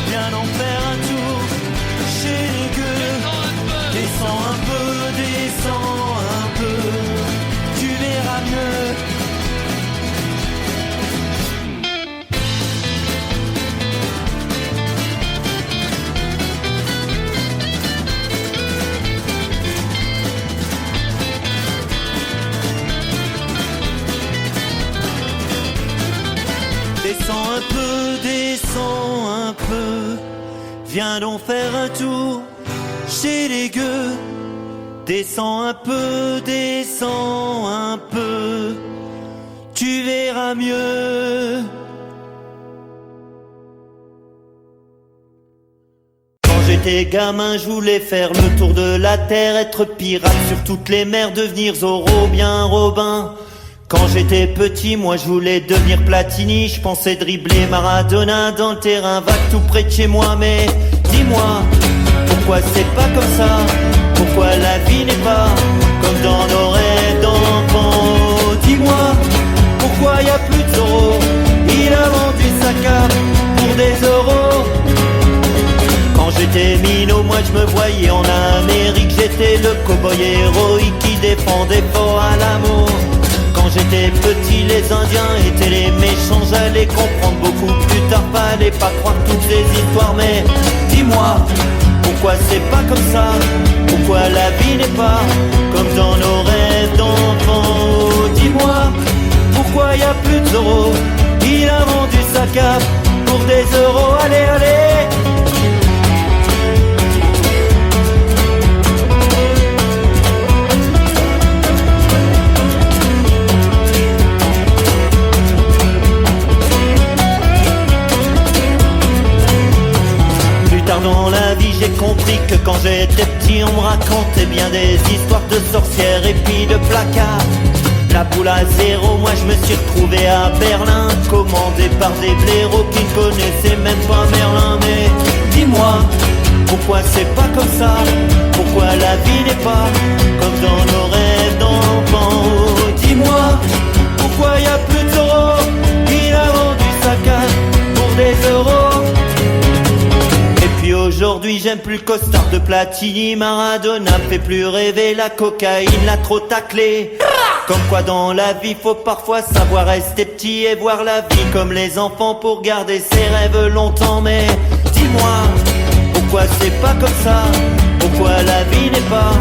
viens en faire un tour chez les gueux. Descends un peu, tu verras mieux. Descends un peu, viens donc faire un tour chez les gueux. Descends un peu, tu verras mieux. Quand j'étais gamin, je voulais faire le tour de la terre, être pirate sur toutes les mers, devenir Zorro, bien Robin. Quand j'étais petit, moi je voulais devenir Platini, je pensais dribbler Maradona dans le terrain vague tout près de chez moi. Mais dis-moi, pourquoi c'est pas comme ça? Pourquoi la vie n'est pas comme dans nos rêves d'enfants? Dis-moi, pourquoi y a plus de Zorro? Il a vendu sa cape pour des euros. Quand j'étais minot, moi je me voyais en Amérique, j'étais le cow-boy héroïque qui défendait fort à l'amour. Quand j'étais petit, les Indiens étaient les méchants, j'allais comprendre beaucoup plus tard, fallait pas croire toutes ces histoires. Mais dis-moi, pourquoi c'est pas comme ça? Pourquoi la vie n'est pas comme dans nos rêves d'enfants? Dis-moi, pourquoi y a plus de Zorro? Il a vendu sa cape pour des euros, allez, allez. Dans la vie j'ai compris que quand j'étais petit on me racontait bien des histoires de sorcières et puis de placards. La boule à zéro, moi je me suis retrouvé à Berlin, commandé par des blaireaux qui ne connaissaient même pas Merlin. Mais dis-moi, pourquoi c'est pas comme ça? Pourquoi la vie n'est pas comme dans nos rêves d'enfants? Oh, dis-moi, pourquoi y a plus de Zorro? Il a vendu sa carte pour des euros. Puis aujourd'hui j'aime plus le costard de Platini, Maradona fait plus rêver, la cocaïne l'a trop taclé. Comme quoi dans la vie faut parfois savoir rester petit et voir la vie comme les enfants pour garder ses rêves longtemps. Mais dis-moi, pourquoi c'est pas comme ça? Pourquoi la vie n'est pas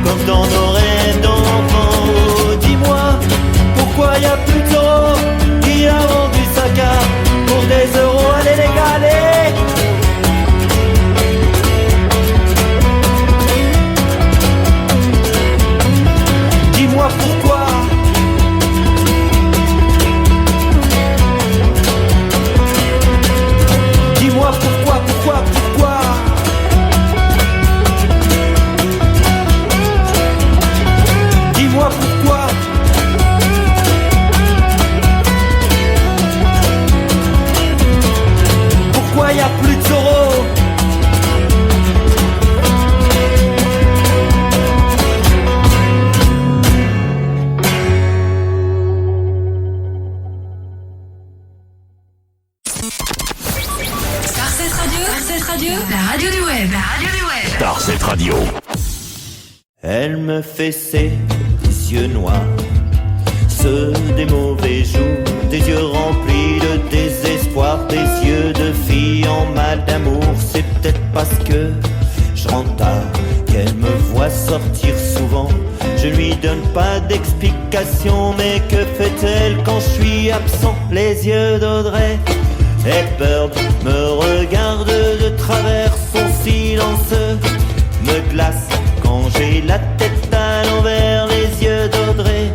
comme dans nos rêves d'enfants? Oh, dis-moi, pourquoi y a plus de Zorro? Il a vendu sa carte pour des euros, allez les gars, allez. Dis-moi pourquoi. Dis-moi pourquoi. Elle me fait ses yeux noirs, ceux des mauvais jours, des yeux remplis de désespoir, des yeux de fille en mal d'amour. C'est peut-être parce que je rentre tard qu'elle me voit sortir souvent. Je lui donne pas d'explication, mais que fait-elle quand je suis absent? Les yeux d'Audrey Hepburn me regardent de travers, son silence me glace quand j'ai la tête à l'envers. Les yeux d'Audrey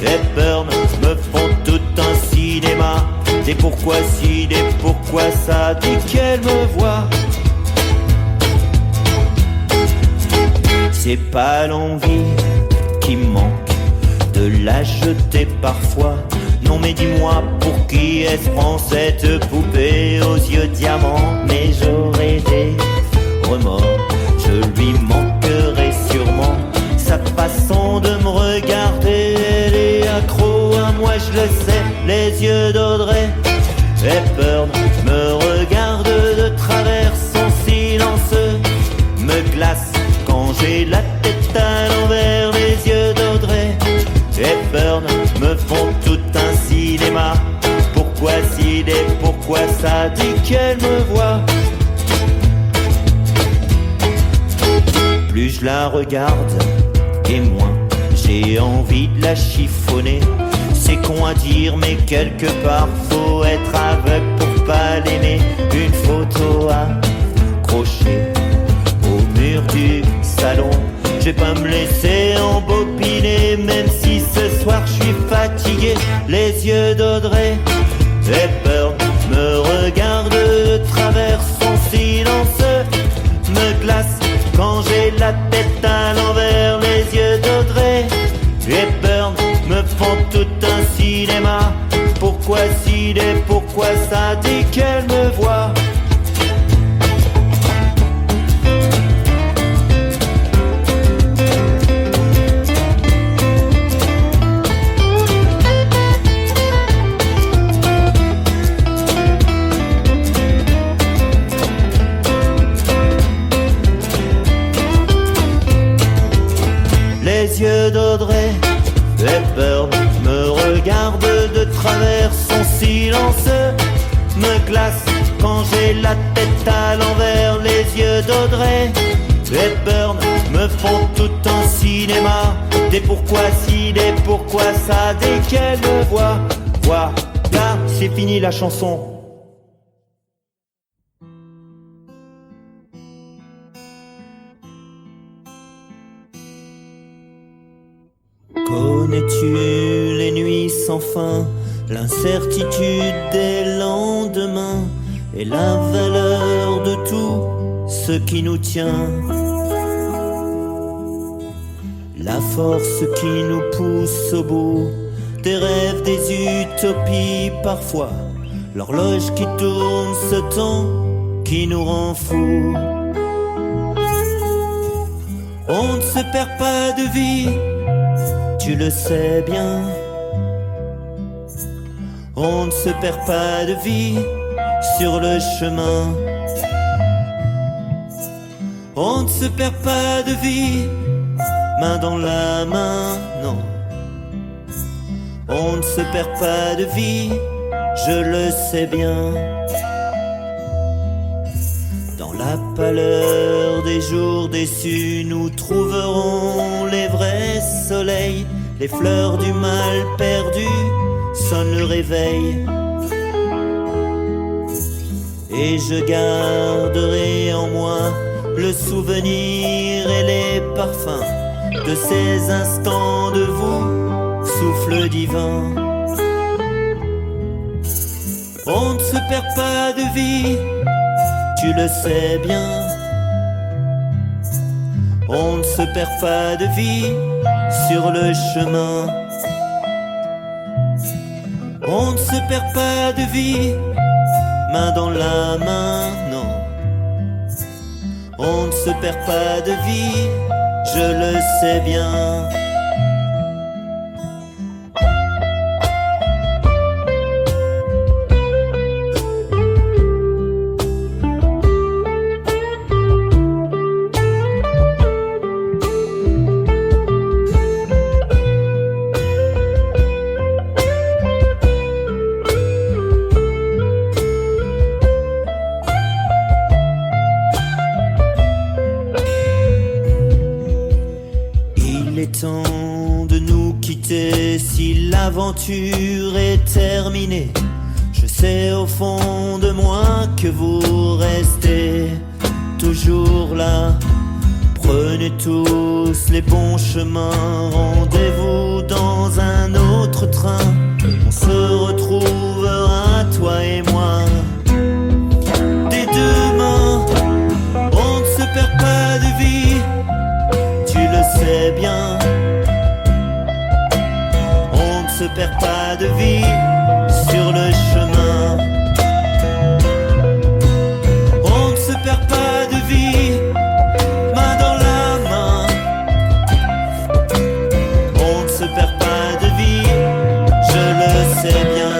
Hepburn me font tout un cinéma. Des pourquoi si, des pourquoi ça, dès qu'elle me voit. C'est pas l'envie qui manque de la jeter parfois. Non mais dis-moi, pour qui est-ce prend cette poupée aux yeux diamants? Mais j'aurais des remords, je lui manquerai sûrement. Sa façon de me regarder, elle est accro à moi, je le sais. Les yeux d'Audrey Hepburn me regardent de travers, son silence me glace quand j'ai la tête à l'envers. Les yeux d'Audrey Hepburn me font tout un cinéma. Pourquoi si et pourquoi ça, dès qu'elle me voit. Plus je la regarde et moins j'ai envie de la chiffonner. C'est con à dire mais quelque part faut être aveugle pour pas l'aimer. Une photo accrochée au mur du salon. Je vais pas me laisser embobiner, même si ce soir je suis fatigué. Les yeux d'Audrey Hepburn me regardent de travers, son silence me glace quand j'ai la tête à l'envers. Les yeux d'Audrey Hepburn me font tout un cinéma. Pourquoi si et pourquoi ça, dès qu'elle me voit. Les yeux d'Audrey Hepburn me regardent de travers, son silence me glace quand j'ai la tête à l'envers. Les yeux d'Audrey Hepburn me font tout un cinéma. Des pourquoi si, des pourquoi ça, dès qu'elle me voit. Voilà, c'est fini la chanson. Connais-tu les nuits sans fin, l'incertitude des lendemains et la valeur de tout ce qui nous tient? La force qui nous pousse au bout des rêves, des utopies parfois. L'horloge qui tourne, ce temps qui nous rend fous. On ne se perd pas de vie, tu le sais bien. On ne se perd pas de vie sur le chemin. On ne se perd pas de vie main dans la main, non. On ne se perd pas de vie, je le sais bien. Dans la pâleur des jours déçus, nous trouverons les vrais soleils. Les fleurs du mal perdu sonnent le réveil. Et je garderai en moi le souvenir et les parfums de ces instants de vous, souffle divin. On ne se perd pas de vie, tu le sais bien. On ne se perd pas de vie sur le chemin. On ne se perd pas de vie main dans la main, non. On ne se perd pas de vie, je le sais bien. est temps de nous quitter. Si l'aventure est terminée, je sais au fond de moi que vous restez toujours là. Prenez tous les bons chemins, rendez-vous dans un autre train. On se retrouvera, toi et moi. Des deux mains, on ne se perd pas de vie, tu le sais bien. On ne se perd pas de vie sur le chemin. On ne se perd pas de vie, main dans la main. On ne se perd pas de vie, je le sais bien.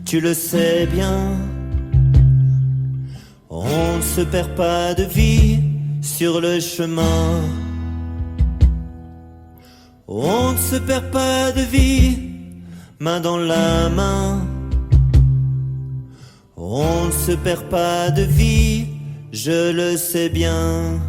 Tu le sais bien, on ne se perd pas de vie sur le chemin. On ne se perd pas de vie, main dans la main. On ne se perd pas de vie, je le sais bien.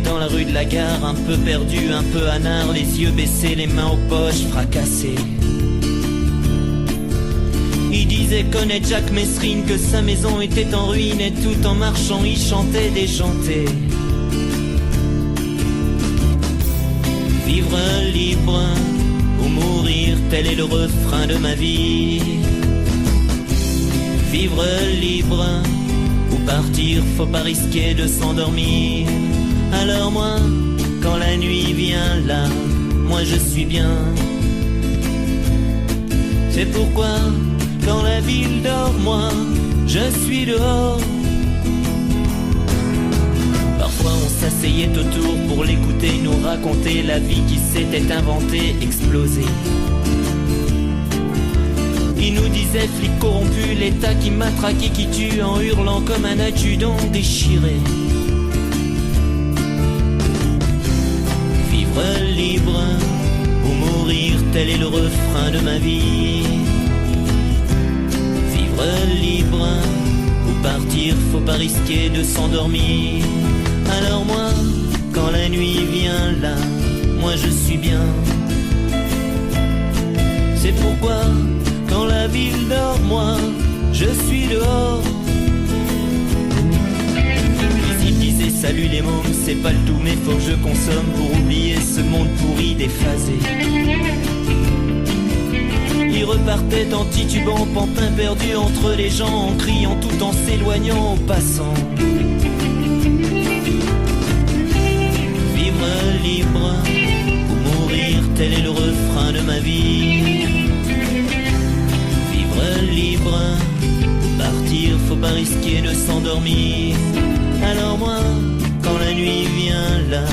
Dans la rue de la gare, un peu perdu, un peu anard, les yeux baissés, les mains aux poches, fracassées. Il disait connaître Jacques Messrine, que sa maison était en ruine, et tout en marchant il chantait déjanté. Vivre libre ou mourir, tel est le refrain de ma vie. Vivre libre ou partir, faut pas risquer de s'endormir. Alors moi, quand la nuit vient là, moi je suis bien. C'est pourquoi, quand la ville dort, moi, je suis dehors. Parfois on s'asseyait autour pour l'écouter nous raconter la vie qui s'était inventée, explosée. Il nous disait flic corrompu, l'état qui m'a traqué, qui tue en hurlant comme un adjudant déchiré. Libre ou mourir, tel est le refrain de ma vie. Vivre libre ou partir, faut pas risquer de s'endormir. Alors moi, quand la nuit vient là, moi je suis bien. C'est pourquoi, quand la ville dort, moi je suis dehors. Salut les mômes, c'est pas le tout, mais faut que je consomme pour oublier ce monde pourri déphasé. Il repartait en titubant, pantin perdu entre les gens, en criant tout en s'éloignant aux passants. Vivre libre ou mourir, tel est le refrain de ma vie. Vivre libre ou partir, faut pas risquer de s'endormir. Alors moi, quand la nuit vient là,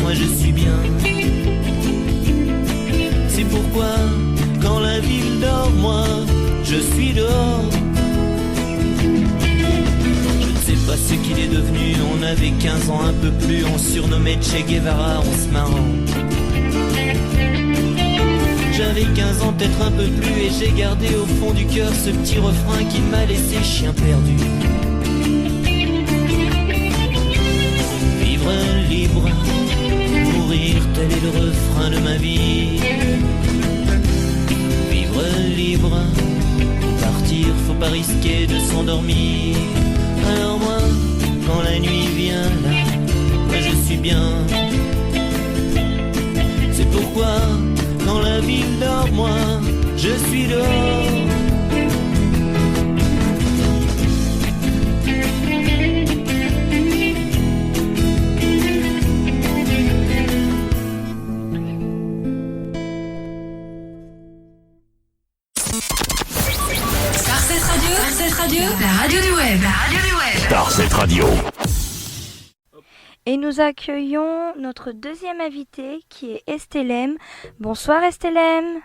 moi je suis bien. C'est pourquoi, quand la ville dort, moi je suis dehors. Je ne sais pas ce qu'il est devenu, on avait 15 ans un peu plus, on surnommait Che Guevara en se marrant. J'avais 15 ans, peut-être un peu plus, et j'ai gardé au fond du cœur ce petit refrain qui m'a laissé chien perdu. Vivre libre, mourir, tel est le refrain de ma vie. Vivre libre, partir, faut pas risquer de s'endormir. Alors moi, quand la nuit vient là, moi je suis bien. C'est pourquoi, quand la ville dort, moi, je suis dehors. Starset Radio, la radio du web. Starset Radio. Et nous accueillons notre deuxième invitée qui est Estelem. Bonsoir Estelem.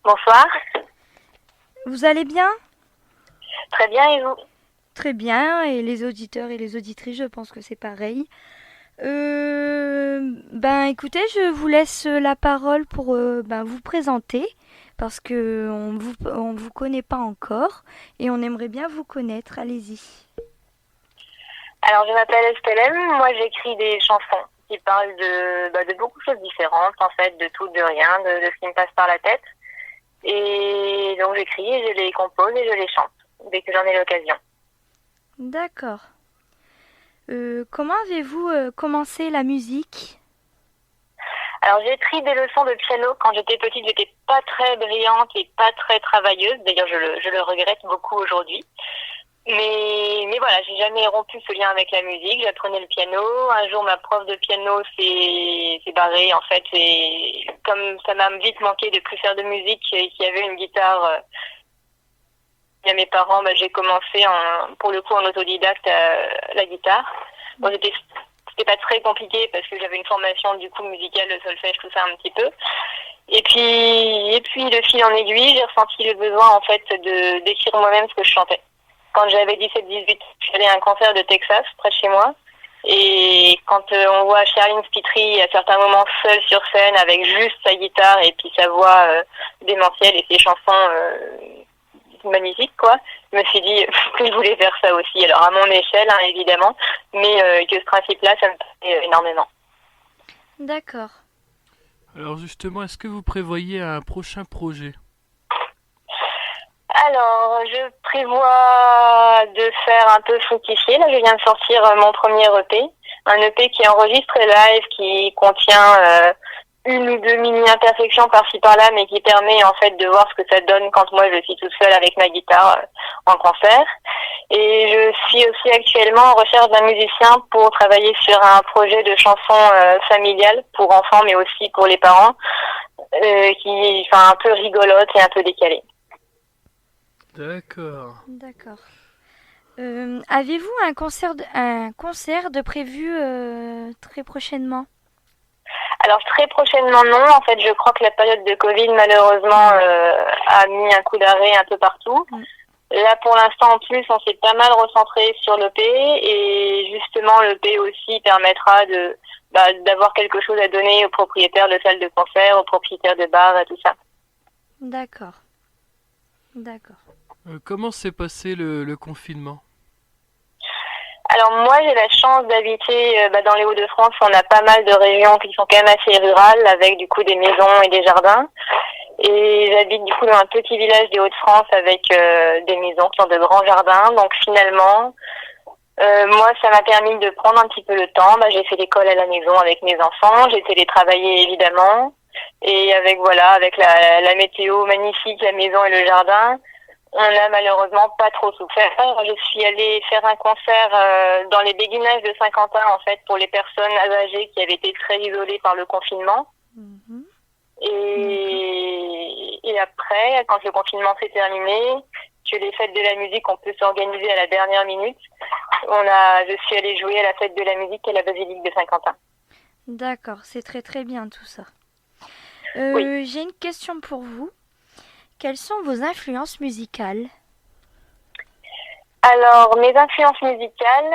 Bonsoir. Vous allez bien? Très bien, et vous? Très bien, et les auditeurs et les auditrices, je pense que c'est pareil. Écoutez, je vous laisse la parole pour vous présenter, parce que on vous connaît pas encore, et on aimerait bien vous connaître. Allez-y. Alors, je m'appelle Estelem. Moi, j'écris des chansons qui parlent de beaucoup de choses différentes, en fait, de tout, de rien, de ce qui me passe par la tête. Et donc, j'écris, et je les compose et je les chante, dès que j'en ai l'occasion. D'accord. Comment avez-vous commencé la musique? Alors, j'ai pris des leçons de piano quand j'étais petite. J'étais pas très brillante et pas très travailleuse. D'ailleurs, je le regrette beaucoup aujourd'hui. Mais voilà, j'ai jamais rompu ce lien avec la musique. J'apprenais le piano. Un jour, ma prof de piano s'est barrée. En fait, et comme ça m'a vite manqué de plus faire de musique et qu'il y avait une guitare, à mes parents, j'ai commencé pour le coup en autodidacte la guitare. Bon, c'était pas très compliqué parce que j'avais une formation du coup musicale, le solfège, tout ça un petit peu. Et puis de fil en aiguille, j'ai ressenti le besoin en fait d'écrire moi-même ce que je chantais. Quand j'avais 17-18, je suis allée à un concert de Texas, près de chez moi. Et quand on voit Charline Spiteri à certains moments seule sur scène avec juste sa guitare et puis sa voix démentielle et ses chansons magnifiques, quoi, je me suis dit que je voulais faire ça aussi. Alors à mon échelle, hein, évidemment, mais que ce principe-là, ça me plaît énormément. D'accord. Alors justement, est-ce que vous prévoyez un prochain projet? Alors, je prévois de faire un peu fructifier. Là, je viens de sortir mon premier EP. Un EP qui enregistre live, qui contient une ou deux mini-imperfections par-ci par-là, mais qui permet en fait de voir ce que ça donne quand moi je suis toute seule avec ma guitare en concert. Et je suis aussi actuellement en recherche d'un musicien pour travailler sur un projet de chanson familiale pour enfants, mais aussi pour les parents, un peu rigolote et un peu décalée. D'accord. D'accord. Avez-vous un concert de prévu très prochainement? Alors très prochainement non, en fait je crois que la période de Covid malheureusement a mis un coup d'arrêt un peu partout. Là pour l'instant en plus on s'est pas mal recentré sur l'EP et justement l'EP aussi permettra d'avoir quelque chose à donner aux propriétaires de salles de concert, aux propriétaires de bars et tout ça. D'accord. D'accord. Comment s'est passé le confinement? Alors moi j'ai la chance d'habiter dans les Hauts-de-France. On a pas mal de régions qui sont quand même assez rurales avec du coup des maisons et des jardins. Et j'habite du coup dans un petit village des Hauts-de-France avec des maisons qui ont de grands jardins. Donc finalement, moi ça m'a permis de prendre un petit peu le temps. J'ai fait l'école à la maison avec mes enfants. J'ai télétravaillé évidemment. Et avec la météo magnifique, la maison et le jardin, on n'a malheureusement pas trop souffert. Je suis allée faire un concert dans les béguinages de Saint-Quentin, en fait, pour les personnes âgées qui avaient été très isolées par le confinement. Mmh. Et après, quand le confinement s'est terminé, que les fêtes de la musique, on peut s'organiser à la dernière minute, je suis allée jouer à la fête de la musique à la basilique de Saint-Quentin. D'accord, c'est très très bien tout ça. Oui. J'ai une question pour vous. Quelles sont vos influences musicales? Alors, mes influences musicales,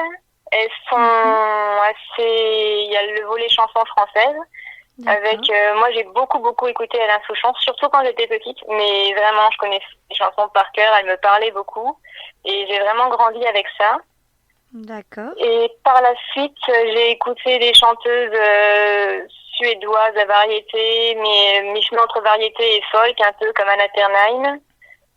elles sont assez... Il y a le volet chansons françaises. Avec, moi, j'ai beaucoup écouté Alain Souchon, surtout quand j'étais petite. Mais vraiment, je connais les chansons par cœur. Elles me parlaient beaucoup. Et j'ai vraiment grandi avec ça. D'accord. Et par la suite, j'ai écouté des chanteuses suédoises à variété, mais mi-chemin entre variété et folk, un peu comme Anna Ternheim.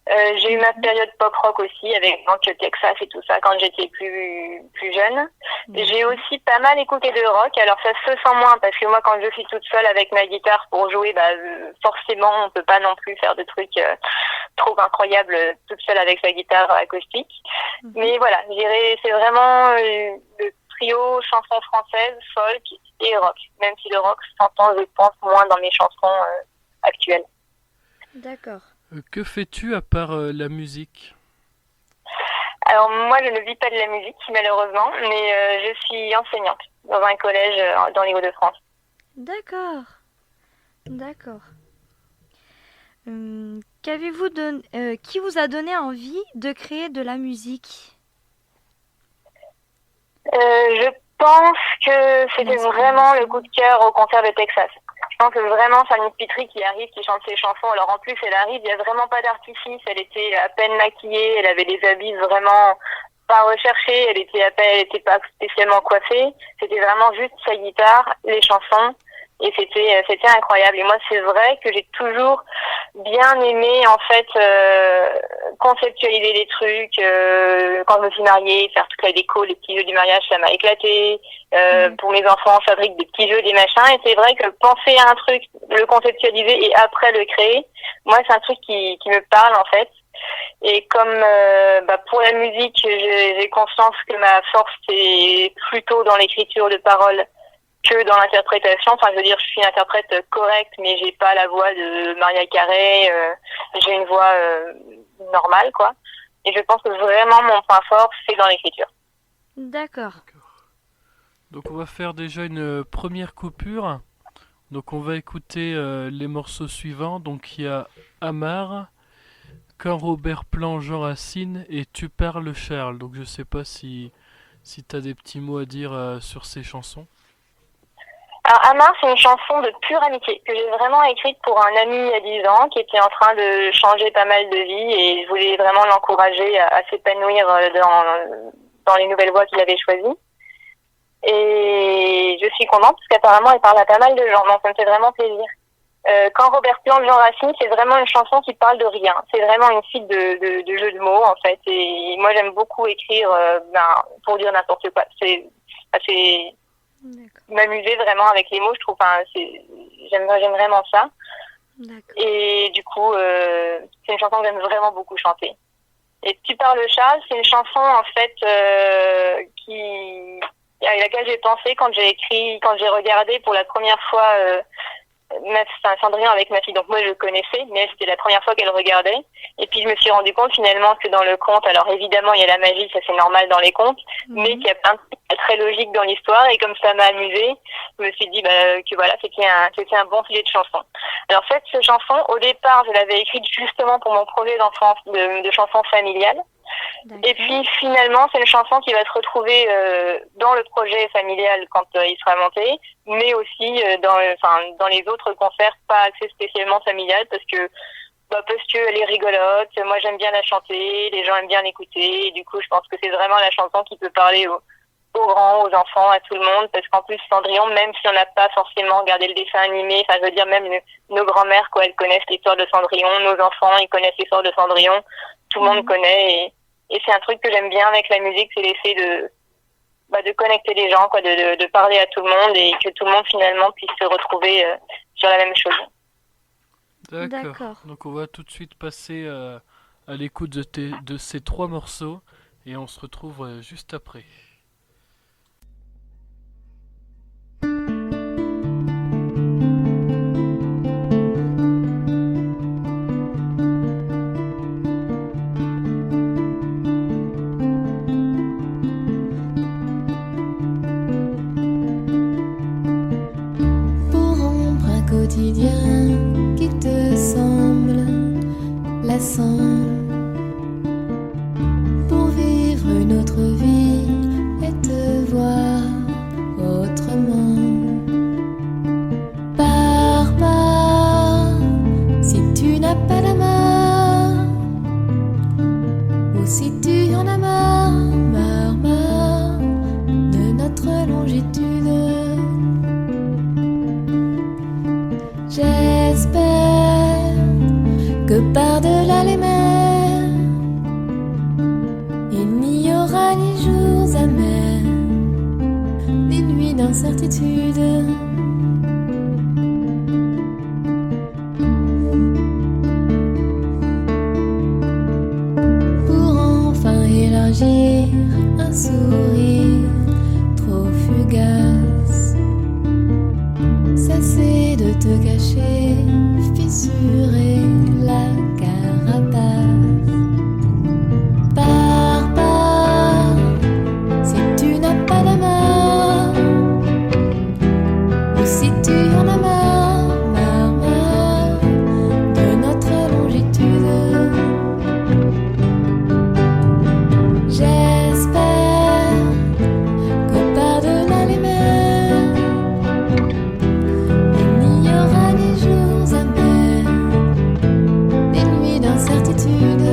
J'ai eu ma période pop-rock aussi, avec Texas et tout ça, quand j'étais plus jeune. J'ai aussi pas mal écouté de rock, alors ça se sent moins, parce que moi, quand je suis toute seule avec ma guitare pour jouer, forcément, on peut pas non plus faire de trucs trop incroyables toute seule avec sa guitare acoustique. Mais voilà, je dirais, c'est vraiment le trio chansons françaises, folk et rock, même si le rock s'entend, je pense, moins dans mes chansons actuelles. D'accord. Que fais-tu à part la musique? Alors moi, je ne vis pas de la musique, malheureusement, mais je suis enseignante dans un collège dans les Hauts-de-France. D'accord. Qui vous a donné envie de créer de la musique? Je pense que c'était vraiment le coup de cœur au concert de Texas. Je pense que vraiment Fanny Pitry qui arrive, qui chante ses chansons. Alors en plus, elle arrive, il n'y a vraiment pas d'artifice. Elle était à peine maquillée, elle avait des habits vraiment pas recherchés, elle était pas spécialement coiffée. C'était vraiment juste sa guitare, les chansons. Et c'était incroyable. Et moi, c'est vrai que j'ai toujours bien aimé, en fait, conceptualiser des trucs. Quand je me suis mariée, faire toute la déco, les petits jeux du mariage, ça m'a éclaté. Pour mes enfants, on fabrique des petits jeux, des machins. Et c'est vrai que penser à un truc, le conceptualiser et après le créer, moi, c'est un truc qui me parle, en fait. Et comme pour la musique, j'ai conscience que ma force est plutôt dans l'écriture de paroles que dans l'interprétation. Enfin, je veux dire, je suis une interprète correcte, mais j'ai pas la voix de Maria Carey. J'ai une voix normale, quoi. Et je pense que vraiment mon point fort, c'est dans l'écriture. D'accord. Donc on va faire déjà une première coupure. Donc on va écouter les morceaux suivants. Donc il y a Amar, Quand Robert Plant, Jean Racine et Tu parles Charles. Donc je sais pas si tu as des petits mots à dire sur ces chansons. Alors Amar, c'est une chanson de pure amitié que j'ai vraiment écrite pour un ami il y a 10 ans qui était en train de changer pas mal de vie et je voulais vraiment l'encourager à s'épanouir dans les nouvelles voies qu'il avait choisies. Et je suis contente parce qu'apparemment elle parle à pas mal de gens, donc ça me fait vraiment plaisir. Quand Robert Plant, Jean Racine, c'est vraiment une chanson qui parle de rien. C'est vraiment une suite de jeux de mots en fait. Et moi j'aime beaucoup écrire pour dire n'importe quoi. C'est m'amuser vraiment avec les mots, je trouve. J'aime vraiment ça. D'accord. Et du coup, c'est une chanson que j'aime vraiment beaucoup chanter. Et Tu parles Charles, c'est une chanson en fait à laquelle j'ai pensé quand j'ai regardé pour la première fois Cendrillon avec ma fille. Donc moi je le connaissais, mais c'était la première fois qu'elle regardait. Et puis je me suis rendu compte finalement que dans le conte, alors évidemment il y a la magie, ça c'est normal dans les contes, mais qu'il y a plein de trucs très logiques dans l'histoire. Et comme ça m'a amusée, je me suis dit que voilà, c'était un bon sujet de chanson. Alors cette chanson, au départ, je l'avais écrite justement pour mon projet d'enfance de chanson familiale. Et puis finalement, c'est une chanson qui va se retrouver dans le projet familial quand il sera monté, mais aussi dans les autres concerts pas axés spécialement familial parce que elle est rigolote. Moi, j'aime bien la chanter, les gens aiment bien l'écouter. Et du coup, je pense que c'est vraiment la chanson qui peut parler aux grands, aux enfants, à tout le monde, parce qu'en plus Cendrillon, même si on n'a pas forcément regardé le dessin animé, enfin je veux dire même nos grand-mères, quoi, elles connaissent l'histoire de Cendrillon, nos enfants, ils connaissent l'histoire de Cendrillon, tout le monde connaît, et c'est un truc que j'aime bien avec la musique, c'est l'effet de connecter les gens, quoi, de parler à tout le monde et que tout le monde finalement puisse se retrouver sur la même chose. D'accord. Donc on va tout de suite passer à l'écoute de ces 3 morceaux et on se retrouve juste après. Quotidien qui te semble lassant pour vivre une autre vie et te voir autrement. J'espère que par-delà les mers, il n'y aura ni jours amers, ni nuits d'incertitude. Pour enfin élargir un sourire trop fugace, cesser de te cacher, fissurer la carapace. Pars, pars, si tu n'as pas d'amour, ou si tu en as marre, marre, marre de notre longitude. J'espère que par-delà les mers, il n'y aura ni jours amers, ni nuits d'incertitude.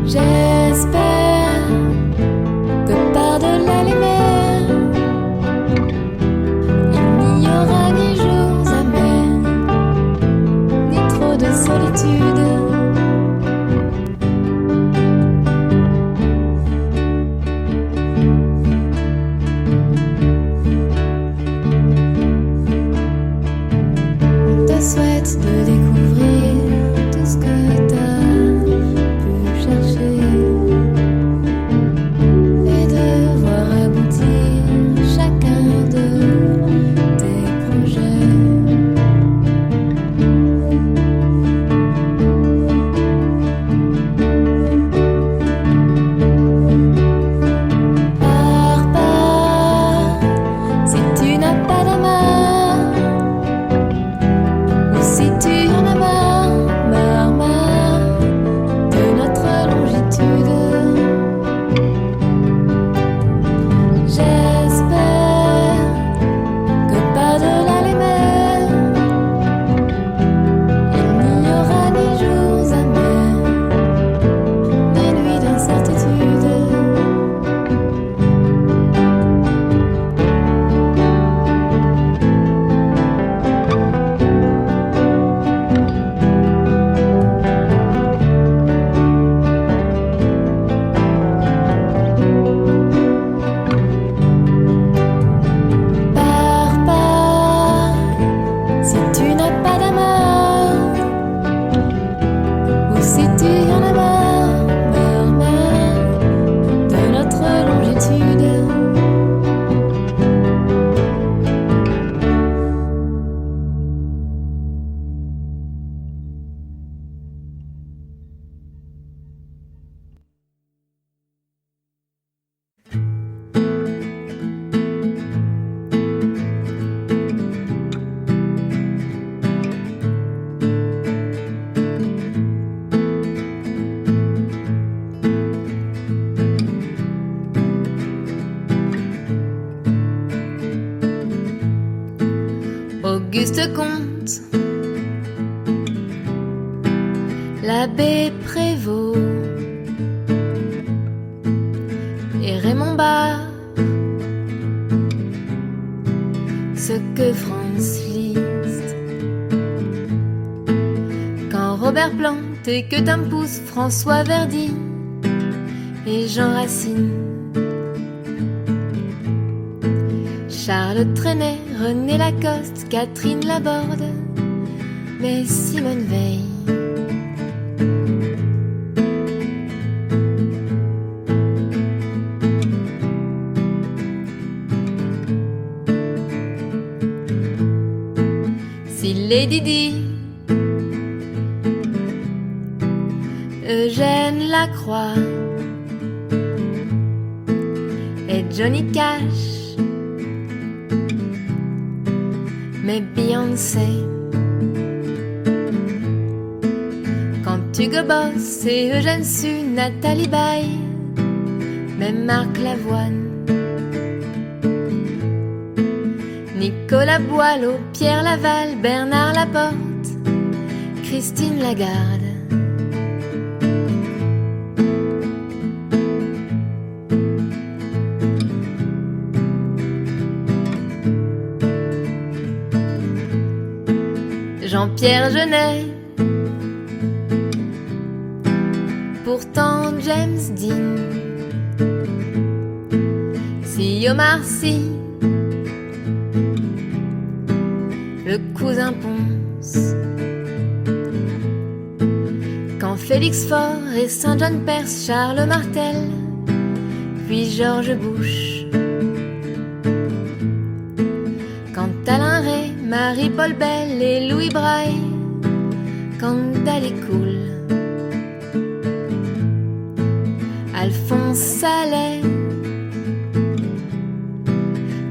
J'espère que par-delà les mers, il n'y aura ni jours amers, ni trop de solitude. On te souhaite de découvrir tout ce que t'as pu chercher et de voir aboutir chacun de tes projets. Pars, pars, si tu n'as pas d'amour, ou si tu en as marre, marre, marre de notre longitude. J'espère que par-delà les mers, il n'y aura ni jours amers, ni nuits d'incertitude. Pars, pars, si tu n'as pas d'amour, ou si tu en as marre, marre, marre de notre longitude. Auguste Comte, l'abbé Prévost et Raymond Barre, ce que France Liszt, quand Robert Plant et que d'un pouce François Verdi et Jean Racine, Charles Trenet, René Lacoste, Catherine Laborde, mais Simone Veil. Si Lady Di, Eugène Lacroix et Johnny Cash mais Beyoncé. Quand Hugo Boss et Eugène Sue, Nathalie Baye, même Marc Lavoine, Nicolas Boileau, Pierre Laval, Bernard Laporte, Christine Lagarde. Jean-Pierre Jeunet, pourtant James Dean, si Omar Sy, le cousin Ponce, quand Félix Faure et Saint John Perse, Charles Martel, puis George Bush, quand Alain Ray, Marie-Paul Bell et Louis Braille, quand Dali Cool, Alphonse Sallet,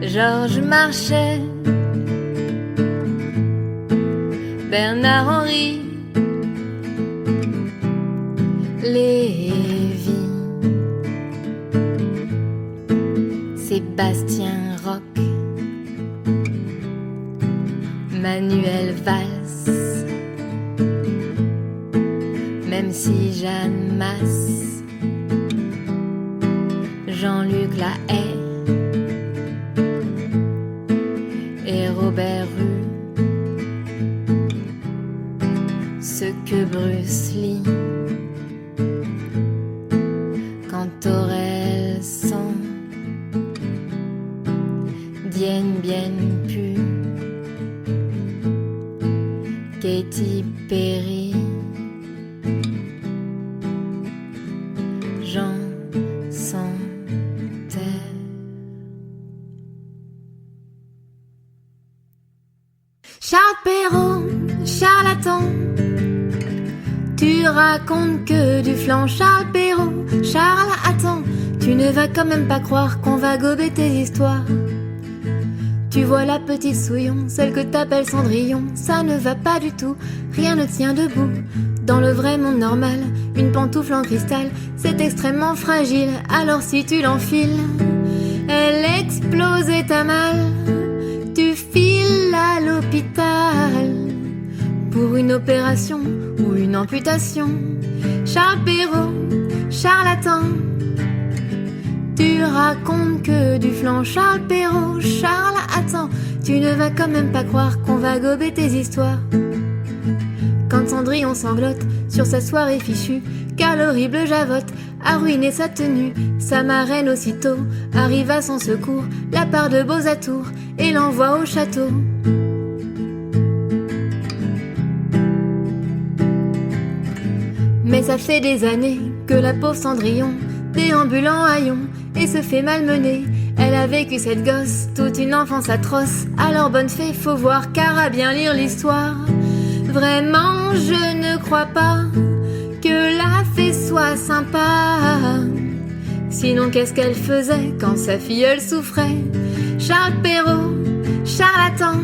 Georges Marchais, Bernard Henry, Lévy, Sébastien Roch, Manuel Valls, même si Jeanne Masse, Jean-Luc Lahaye et Robert Rue, ce que Bruce Lee, quand Aurel San, Dien Bien Phu, Katy Perry, Jean Santerre. Charles Perrault, charlatan, tu racontes que du flan. Charles Perrault, Charles, attends, tu ne vas quand même pas croire qu'on va gober tes histoires. Tu vois la petite Souillon, celle que t'appelles Cendrillon, ça ne va pas du tout, rien ne tient debout. Dans le vrai monde normal, une pantoufle en cristal, c'est extrêmement fragile, alors si tu l'enfiles, elle explose et t'as mal. Tu files à l'hôpital pour une opération ou une amputation. Charles Perrault, charlatan, tu racontes que du flan. Charles Perrault, Charles, attends, tu ne vas quand même pas croire qu'on va gober tes histoires. Quand Cendrillon sanglote sur sa soirée fichue, car l'horrible Javotte a ruiné sa tenue, sa marraine aussitôt arrive à son secours, la part de beaux atours, et l'envoie au château. Mais ça fait des années que la pauvre Cendrillon déambule en haillons et se fait malmener. Elle a vécu cette gosse toute une enfance atroce. Alors bonne fée, faut voir car à bien lire l'histoire. Vraiment je ne crois pas que la fée soit sympa. Sinon qu'est-ce qu'elle faisait quand sa filleule souffrait? Charles Perrault, charlatan,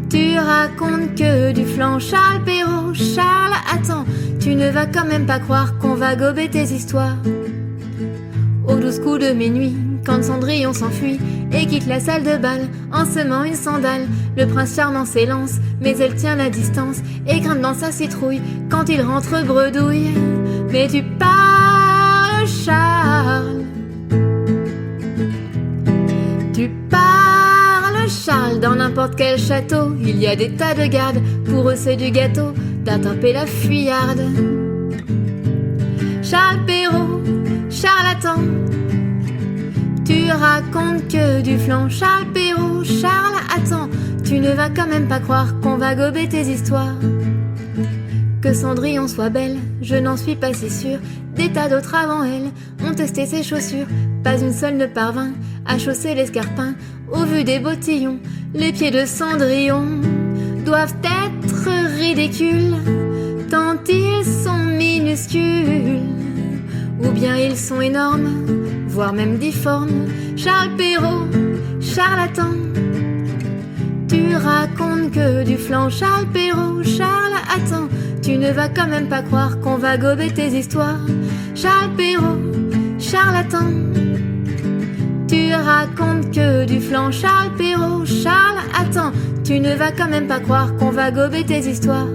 tu racontes que du flan. Charles Perrault, Charles, attends, tu ne vas quand même pas croire qu'on va gober tes histoires. Aux 12 coups de minuit, quand Cendrillon s'enfuit et quitte la salle de bal en semant une sandale, le prince charmant s'élance, mais elle tient la distance et grimpe dans sa citrouille quand il rentre bredouille. Mais tu parles, Charles, tu parles, Charles, dans n'importe quel château, il y a des tas de gardes, pour eux c'est du gâteau d'attraper la fuyarde. Charles Perrault, charlatan, tu racontes que du flan. Charles Perrault, Charles, attends, tu ne vas quand même pas croire qu'on va gober tes histoires. Que Cendrillon soit belle, je n'en suis pas si sûre. Des tas d'autres avant elle ont testé ses chaussures. Pas une seule ne parvint à chausser l'escarpin. Au vu des bottillons, les pieds de Cendrillon doivent être ridicules, tant ils sont minuscules. Ou bien ils sont énormes, voire même difformes. Charles Perrault, charlatan, Tu racontes que du flan Charles Perrault. Charles, attends, tu ne vas quand même pas croire qu'on va gober tes histoires. Charles Perrault, charlatan. Tu racontes que du flan Charles Perrault. Charles, attends, tu ne vas quand même pas croire qu'on va gober tes histoires.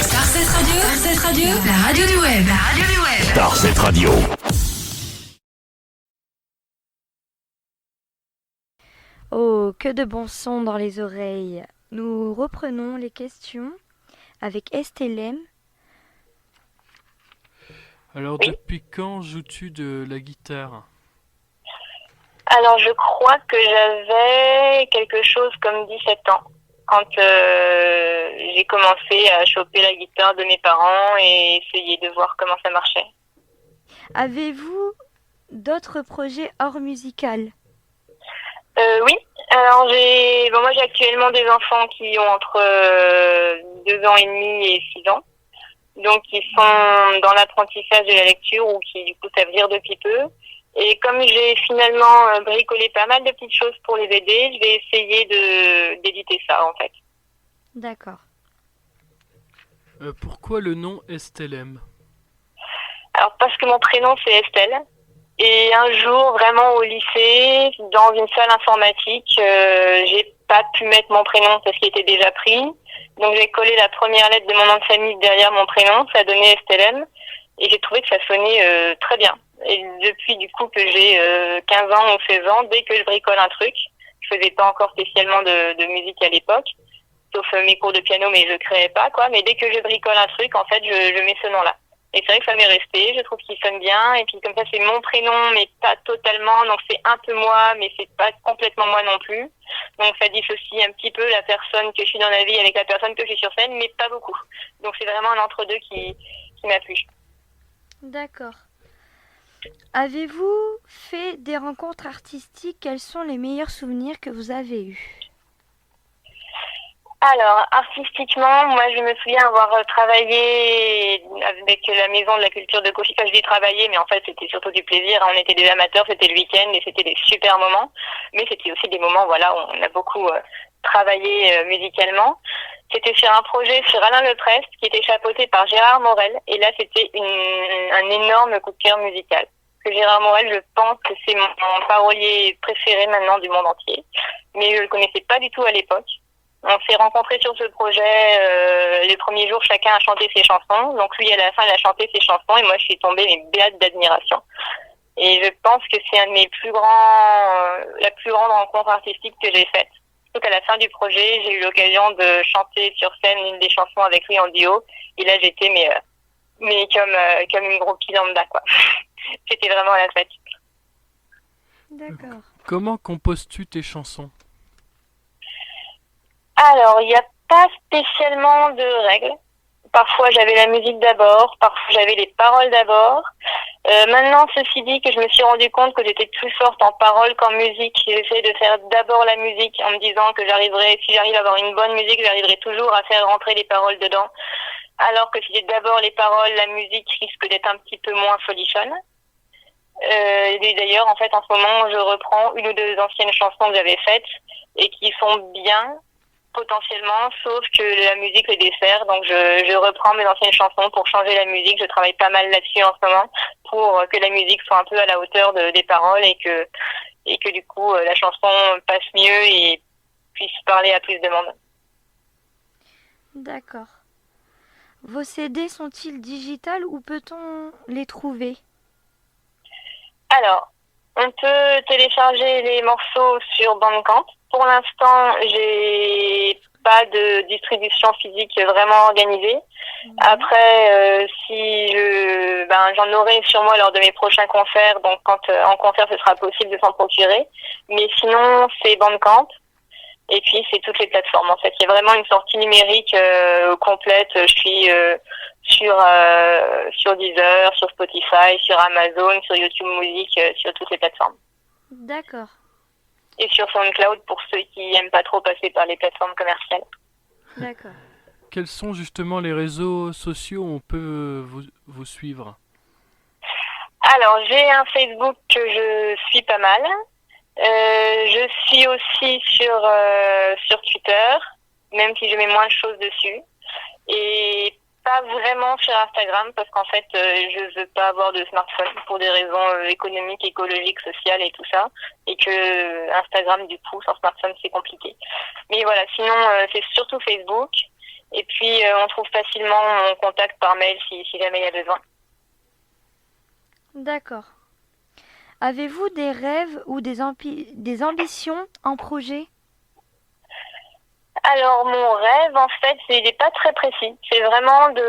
Starset Radio, la radio du web. Starset Radio. Oh, que de bons sons dans les oreilles. Nous reprenons les questions avec Estelem. Alors, depuis quand joues-tu de la guitare? Alors, je crois que j'avais quelque chose comme 17 ans quand j'ai commencé à choper la guitare de mes parents et essayer de voir comment ça marchait. Avez-vous d'autres projets hors musical? Oui. Alors, moi, j'ai actuellement des enfants qui ont entre 2 ans et demi et 6 ans. Donc, ils sont dans l'apprentissage de la lecture ou qui, du coup, savent lire depuis peu. Et comme j'ai finalement bricolé pas mal de petites choses pour les aider, je vais essayer d'éditer ça, en fait. D'accord. Pourquoi le nom Estelem? Alors, parce que mon prénom, c'est Estelle. Et un jour, vraiment au lycée, dans une salle informatique, j'ai pas pu mettre mon prénom parce qu'il était déjà pris. Donc j'ai collé la première lettre de mon nom de famille derrière mon prénom, ça a donné Estelem. Et j'ai trouvé que ça sonnait très bien. Et depuis du coup que j'ai 15 ans ou 16 ans, dès que je bricole un truc, je faisais pas encore spécialement de musique à l'époque, sauf mes cours de piano, mais je créais pas, quoi. Mais dès que je bricole un truc, en fait, je mets ce nom-là. Et c'est vrai que ça m'est resté, je trouve qu'il sonne bien, et puis comme ça c'est mon prénom, mais pas totalement, donc c'est un peu moi, mais c'est pas complètement moi non plus. Donc ça dissocie un petit peu la personne que je suis dans la vie avec la personne que je suis sur scène, mais pas beaucoup. Donc c'est vraiment un entre-deux qui m'a plu. D'accord. Avez-vous fait des rencontres artistiques? Quels sont les meilleurs souvenirs que vous avez eus? Alors, artistiquement, moi je me souviens avoir travaillé avec la Maison de la Culture de Cauchy. Enfin, je dis travailler, mais en fait c'était surtout du plaisir. On était des amateurs, c'était le week-end et c'était des super moments. Mais c'était aussi des moments, voilà, où on a beaucoup travaillé musicalement. C'était sur un projet sur Alain Leprest qui était chapeauté par Gérard Morel. Et là, c'était un énorme coup de cœur musical. Parce que Gérard Morel, je pense que c'est mon parolier préféré maintenant du monde entier. Mais je le connaissais pas du tout à l'époque. On s'est rencontrés sur ce projet, les premiers jours, chacun a chanté ses chansons. Donc lui, à la fin, il a chanté ses chansons et moi, je suis tombée mais béate d'admiration. Et je pense que c'est la plus grande rencontre artistique que j'ai faite. Surtout qu'à la fin du projet, j'ai eu l'occasion de chanter sur scène une des chansons avec lui en duo. Et là, j'étais mais comme une groupie lambda, quoi. C'était vraiment la fête. D'accord. Comment composes-tu tes chansons? Alors, il n'y a pas spécialement de règles. Parfois, j'avais la musique d'abord, parfois, j'avais les paroles d'abord. Maintenant, ceci dit, que je me suis rendu compte que j'étais plus forte en paroles qu'en musique. J'essaie de faire d'abord la musique en me disant que si j'arrive à avoir une bonne musique, j'arriverai toujours à faire rentrer les paroles dedans. Alors que si j'ai d'abord les paroles, la musique risque d'être un petit peu moins folichonne. Et d'ailleurs, en fait, en ce moment, je reprends une ou deux anciennes chansons que j'avais faites et qui sont bien, potentiellement, sauf que la musique les dessert. Donc je reprends mes anciennes chansons pour changer la musique. Je travaille pas mal là-dessus en ce moment pour que la musique soit un peu à la hauteur des paroles et que du coup la chanson passe mieux et puisse parler à plus de monde. D'accord. Vos CD sont-ils digitales ou peut-on les trouver? Alors, on peut télécharger les morceaux sur Bandcamp. Pour l'instant, j'ai pas de distribution physique vraiment organisée. Après, si j'en aurai sur moi lors de mes prochains concerts, donc quand en concert ce sera possible de s'en procurer. Mais sinon, c'est Bandcamp. Et puis c'est toutes les plateformes en fait. Il y a vraiment une sortie numérique complète. Je suis sur Deezer, sur Spotify, sur Amazon, sur YouTube Music, sur toutes les plateformes. D'accord. Et sur SoundCloud pour ceux qui n'aiment pas trop passer par les plateformes commerciales. D'accord. Quels sont justement les réseaux sociaux où on peut vous suivre? Alors, j'ai un Facebook que je suis pas mal. Je suis aussi sur Twitter, même si je mets moins de choses dessus. Et pas vraiment sur Instagram, parce qu'en fait, je veux pas avoir de smartphone pour des raisons économiques, écologiques, sociales et tout ça. Et que Instagram, du coup, sans smartphone, c'est compliqué. Mais voilà, sinon, c'est surtout Facebook. Et puis, on trouve facilement mon contact par mail si jamais il y a besoin. D'accord. Avez-vous des rêves ou des ambitions en projet? Alors, mon rêve, en fait, il n'est pas très précis. C'est vraiment de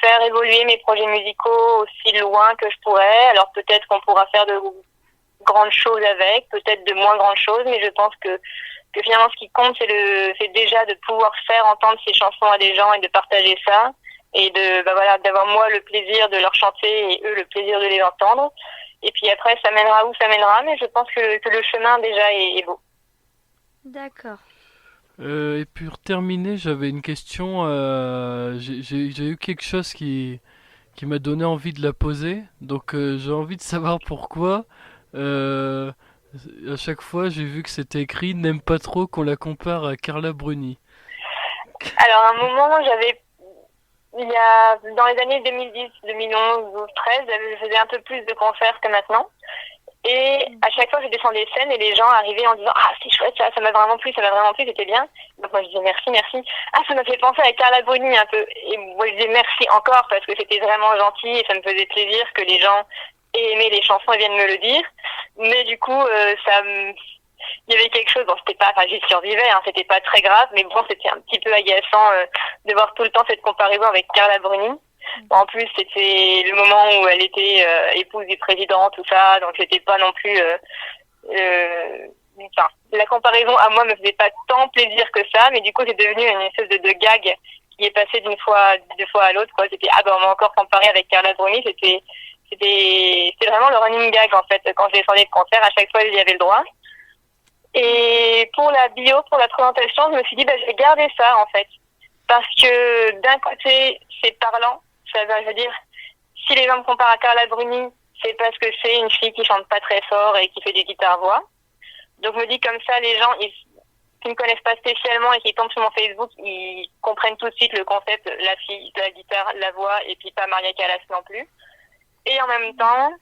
faire évoluer mes projets musicaux aussi loin que je pourrais. Alors, peut-être qu'on pourra faire de grandes choses avec, peut-être de moins grandes choses, mais je pense que finalement, ce qui compte, c'est déjà de pouvoir faire entendre ces chansons à des gens et de partager ça. Et d'avoir moi le plaisir de leur chanter et eux le plaisir de les entendre. Et puis après, ça mènera où ça mènera, mais je pense que le chemin déjà est beau. D'accord. Et pour terminer, j'avais une question. J'ai eu quelque chose qui m'a donné envie de la poser. Donc j'ai envie de savoir pourquoi. À chaque fois, j'ai vu que c'était écrit «N'aime pas trop qu'on la compare à Carla Bruni». Alors à un moment, dans les années 2010, 2011, 2013, je faisais un peu plus de concerts que maintenant. Et à chaque fois, je descendais des scènes et les gens arrivaient en disant «Ah, c'est chouette, ça m'a vraiment plu, c'était bien». Donc moi, je disais merci. Ah, ça m'a fait penser à Carla Bruni un peu. Et moi, je disais merci encore parce que c'était vraiment gentil et ça me faisait plaisir que les gens aient aimé les chansons et viennent me le dire. Mais du coup, il y avait quelque chose, j'y survivais, hein, c'était pas très grave, mais bon, c'était un petit peu agaçant de voir tout le temps cette comparaison avec Carla Bruni. En plus, c'était le moment où elle était épouse du président, tout ça, donc c'était pas non plus... la comparaison à moi me faisait pas tant plaisir que ça, mais du coup, c'est devenu une espèce de gag qui est passé deux fois à l'autre, quoi. C'était, on m'a encore comparé avec Carla Bruni, c'était vraiment le running gag, en fait, quand je descendais de concert, à chaque fois, il y avait le droit. Et pour la présentation, je me suis dit, je vais garder ça, en fait. Parce que d'un côté, c'est parlant. Ça veut dire, si les gens me comparent à Carla Bruni, c'est parce que c'est une fille qui chante pas très fort et qui fait du guitare-voix. Donc je me dis comme ça, les gens qui ne connaissent pas spécialement et qui tombent sur mon Facebook, ils comprennent tout de suite le concept, la fille, la guitare, la voix, et puis pas Maria Callas non plus. Et en même temps,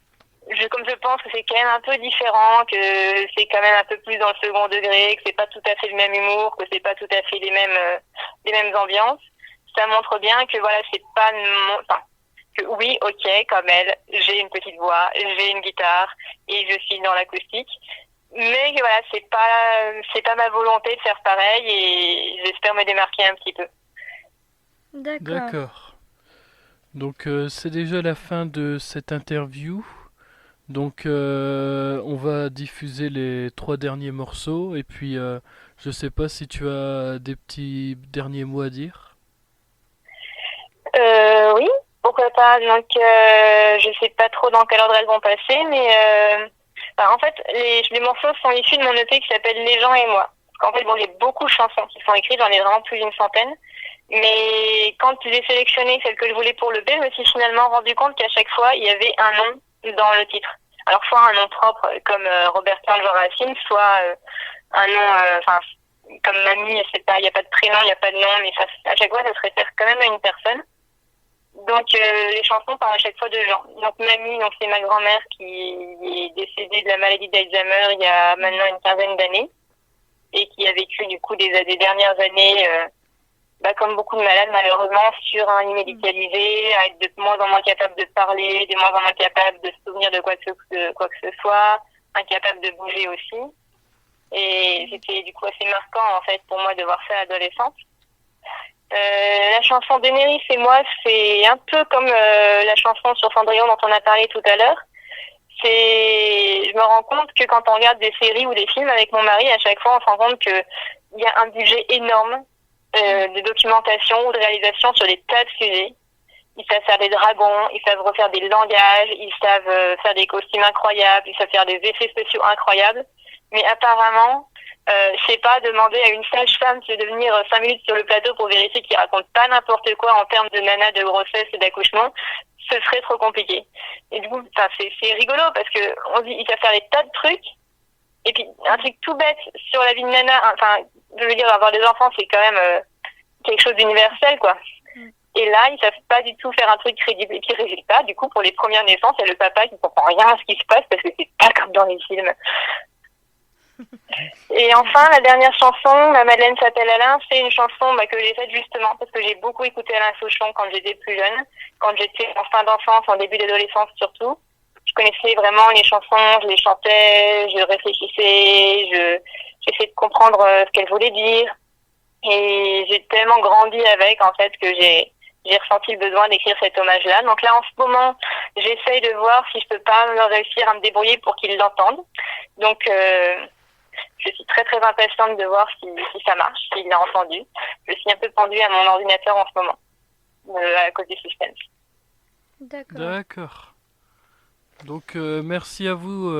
comme je pense que c'est quand même un peu différent, que c'est quand même un peu plus dans le second degré, que c'est pas tout à fait le même humour, que c'est pas tout à fait les mêmes ambiances, ça montre bien que voilà, c'est pas que oui, ok, comme elle, j'ai une petite voix, j'ai une guitare et je suis dans l'acoustique, mais que voilà, c'est pas ma volonté de faire pareil et j'espère me démarquer un petit peu. D'accord. Donc c'est déjà la fin de cette interview. Donc on va diffuser les 3 derniers morceaux et puis je sais pas si tu as des petits derniers mots à dire. Oui, pourquoi pas. Donc je sais pas trop dans quel ordre elles vont passer, mais en fait les morceaux sont issus de mon EP qui s'appelle Les gens et moi. Parce qu'en fait j'ai beaucoup de chansons qui sont écrites, j'en ai vraiment plus d'une centaine. Mais quand j'ai sélectionné celle que je voulais pour l'EP, je me suis finalement rendu compte qu'à chaque fois il y avait un nom dans le titre. Alors soit un nom propre comme Roberta Jean Racine, soit un nom, comme Mamie, il n'y a pas de prénom, il n'y a pas de nom, mais à chaque fois ça se réfère quand même à une personne. Donc les chansons parlent à chaque fois de gens. Donc Mamie, c'est ma grand-mère qui est décédée de la maladie d'Alzheimer il y a maintenant une quinzaine d'années et qui a vécu du coup des dernières années, comme beaucoup de malades malheureusement, sur un lit médicalisé, à être de moins en moins capable de parler, de moins en moins capable de se souvenir de quoi que ce soit, incapable de bouger aussi. Et c'était du coup assez marquant en fait pour moi de voir ça adolescente. La chanson d'Emeris et moi, c'est un peu comme la chanson sur Cendrillon dont on a parlé tout à l'heure. Je me rends compte que quand on regarde des séries ou des films avec mon mari, à chaque fois on se rend compte qu'il y a un budget énorme de documentation ou de réalisation sur des tas de sujets. Ils savent faire des dragons, ils savent refaire des langages, ils savent faire des costumes incroyables, ils savent faire des effets spéciaux incroyables. Mais apparemment, Je sais pas, demander à une sage-femme de venir 5 minutes sur le plateau pour vérifier qu'il raconte pas n'importe quoi en termes de nana, de grossesse et d'accouchement, ce serait trop compliqué. Et du coup, c'est rigolo parce que on dit il va faire des tas de trucs. Et puis un truc tout bête sur la vie de nana, je veux dire, avoir des enfants, c'est quand même quelque chose d'universel, quoi. Et là, ils savent pas du tout faire un truc crédible. Et puis résultat, du coup, pour les premières naissances, il y a le papa qui comprend rien à ce qui se passe parce que c'est pas comme dans les films. Et enfin, la dernière chanson, Ma Madeleine s'appelle Alain, c'est une chanson que j'ai faite justement parce que j'ai beaucoup écouté Alain Souchon quand j'étais plus jeune, quand j'étais en fin d'enfance, en début d'adolescence surtout. Je connaissais vraiment les chansons, je les chantais, je réfléchissais, j'essayais de comprendre ce qu'elles voulaient dire. Et j'ai tellement grandi avec, en fait, que j'ai ressenti le besoin d'écrire cet hommage-là. Donc là, en ce moment, j'essaye de voir si je peux pas réussir à me débrouiller pour qu'ils l'entendent. Donc, je suis très très impatiente de voir si ça marche, s'il l'a entendu. Je suis un peu pendue à mon ordinateur en ce moment, à cause du suspense. D'accord. Donc, merci à vous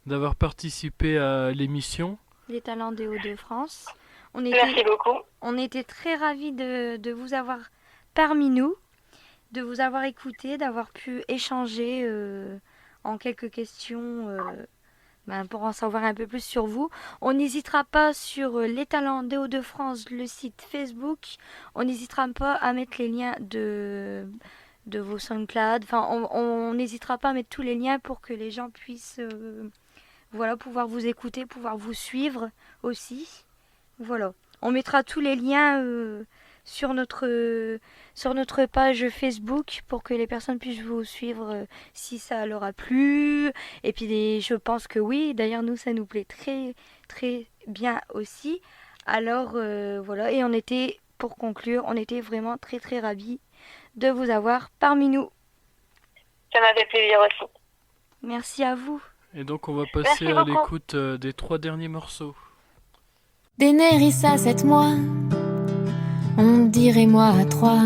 d'avoir participé à l'émission. Les talents des Hauts-de-France. Merci beaucoup. On était très ravis de vous avoir parmi nous, de vous avoir écouté, d'avoir pu échanger en quelques questions pour en savoir un peu plus sur vous. On n'hésitera pas sur les talents des Hauts-de-France, le site Facebook. On n'hésitera pas à mettre les liens de vos SoundCloud. On n'hésitera pas à mettre tous les liens pour que les gens puissent pouvoir vous écouter, pouvoir vous suivre aussi. Voilà. On mettra tous les liens sur notre page Facebook pour que les personnes puissent vous suivre si ça leur a plu. Et puis je pense que oui. D'ailleurs, nous, ça nous plaît très, très bien aussi. Alors, voilà. Et pour conclure, on était vraiment très, très ravis de vous avoir parmi nous. Ça m'a fait plaisir aussi. Merci à vous. Et donc, on va passer à l'écoute des 3 derniers morceaux. Daenerys a 7 mois, on dirait moi à 3.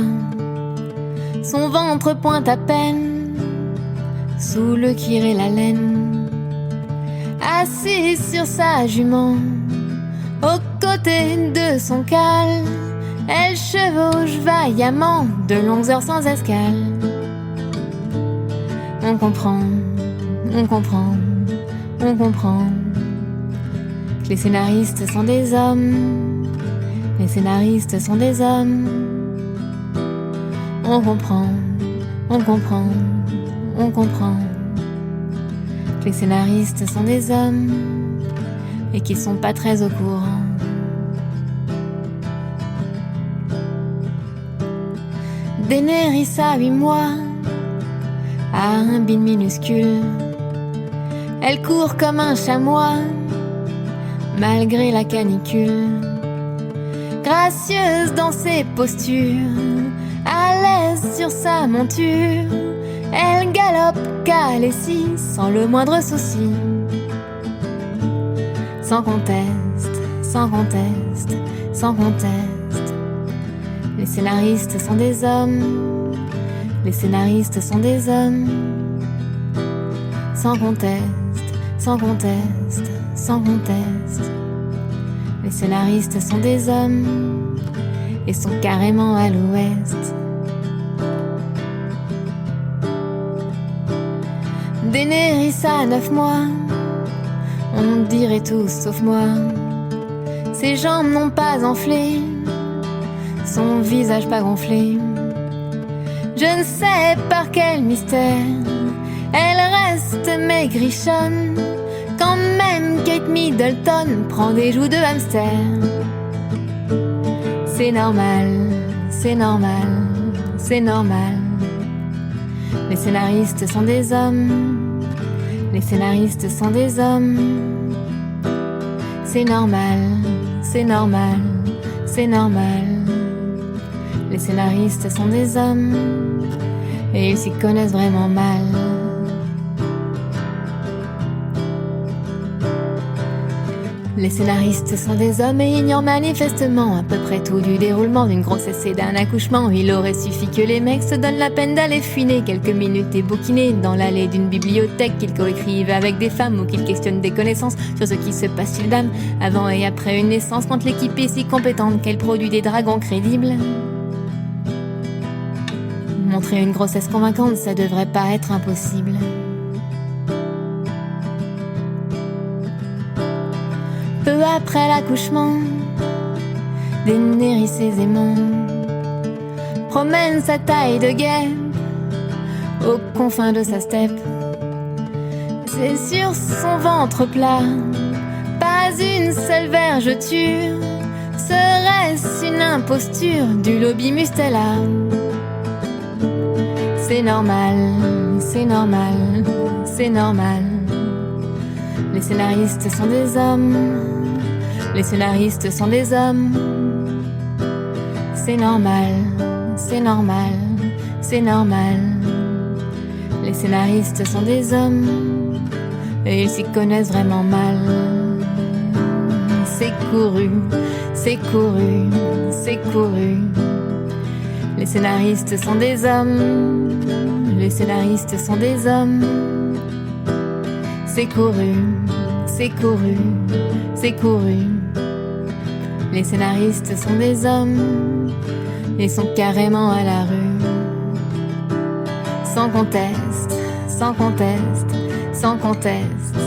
Son ventre pointe à peine, sous le cuir et la laine. Assise sur sa jument, aux côtés de son cal, elle chevauche vaillamment de longues heures sans escale. On comprend, on comprend, on comprend. Les scénaristes sont des hommes, les scénaristes sont des hommes. On comprend, on comprend, on comprend. Les scénaristes sont des hommes et qui sont pas très au courant. Daenerys a 8 mois, a un bide minuscule. Elle court comme un chamois malgré la canicule, gracieuse dans ses postures, à l'aise sur sa monture, elle galope Khaleesi sans le moindre souci. Sans conteste, sans conteste, sans conteste. Les scénaristes sont des hommes, les scénaristes sont des hommes. Sans conteste, sans conteste, sans conteste. Les scénaristes sont des hommes et sont carrément à l'ouest. Daenerys a 9 mois, on dirait tous sauf moi. Ses jambes n'ont pas enflé, son visage pas gonflé. Je ne sais par quel mystère elle reste maigrichonne, quand même Kate Middleton prend des joues de hamster. C'est normal, c'est normal, c'est normal. Les scénaristes sont des hommes, les scénaristes sont des hommes. C'est normal, c'est normal, c'est normal. Les scénaristes sont des hommes et ils s'y connaissent vraiment mal. Les scénaristes sont des hommes et ignorent manifestement à peu près tout du déroulement d'une grossesse et d'un accouchement. Il aurait suffi que les mecs se donnent la peine d'aller fuiner quelques minutes et bouquiner dans l'allée d'une bibliothèque, qu'ils coécrivent avec des femmes ou qu'ils questionnent des connaissances sur ce qui se passe chez les dames avant et après une naissance, quand l'équipe est si compétente qu'elle produit des dragons crédibles. Montrer une grossesse convaincante, ça devrait pas être impossible. Peu après l'accouchement, Daenerys aisément promène sa taille de guêpe aux confins de sa steppe. C'est sur son ventre plat, pas une seule vergeture. Serait-ce une imposture du lobby Mustela? C'est normal, c'est normal, c'est normal. Les scénaristes sont des hommes, les scénaristes sont des hommes. C'est normal, c'est normal, c'est normal. Les scénaristes sont des hommes et ils s'y connaissent vraiment mal. C'est couru, c'est couru, c'est couru. Les scénaristes sont des hommes, les scénaristes sont des hommes. C'est couru, c'est couru, c'est couru. Les scénaristes sont des hommes et sont carrément à la rue. Sans conteste, sans conteste, sans conteste.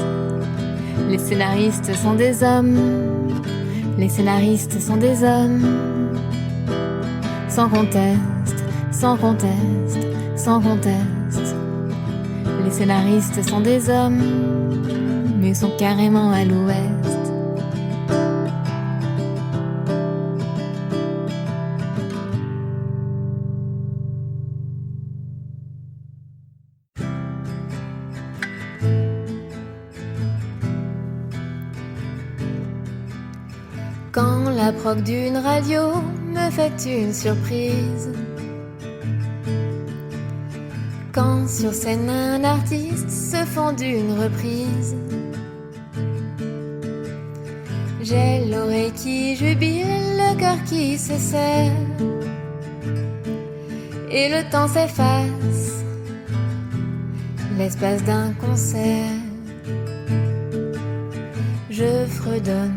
Les scénaristes sont des hommes, les scénaristes sont des hommes. Sans conteste, sans conteste, sans conteste. Les scénaristes sont des hommes, mais sont carrément à l'ouest. Quand la proc d'une radio me fait une surprise, quand sur scène un artiste se fend d'une reprise, j'ai l'oreille qui jubile, le cœur qui se serre, et le temps s'efface, l'espace d'un concert. Je fredonne,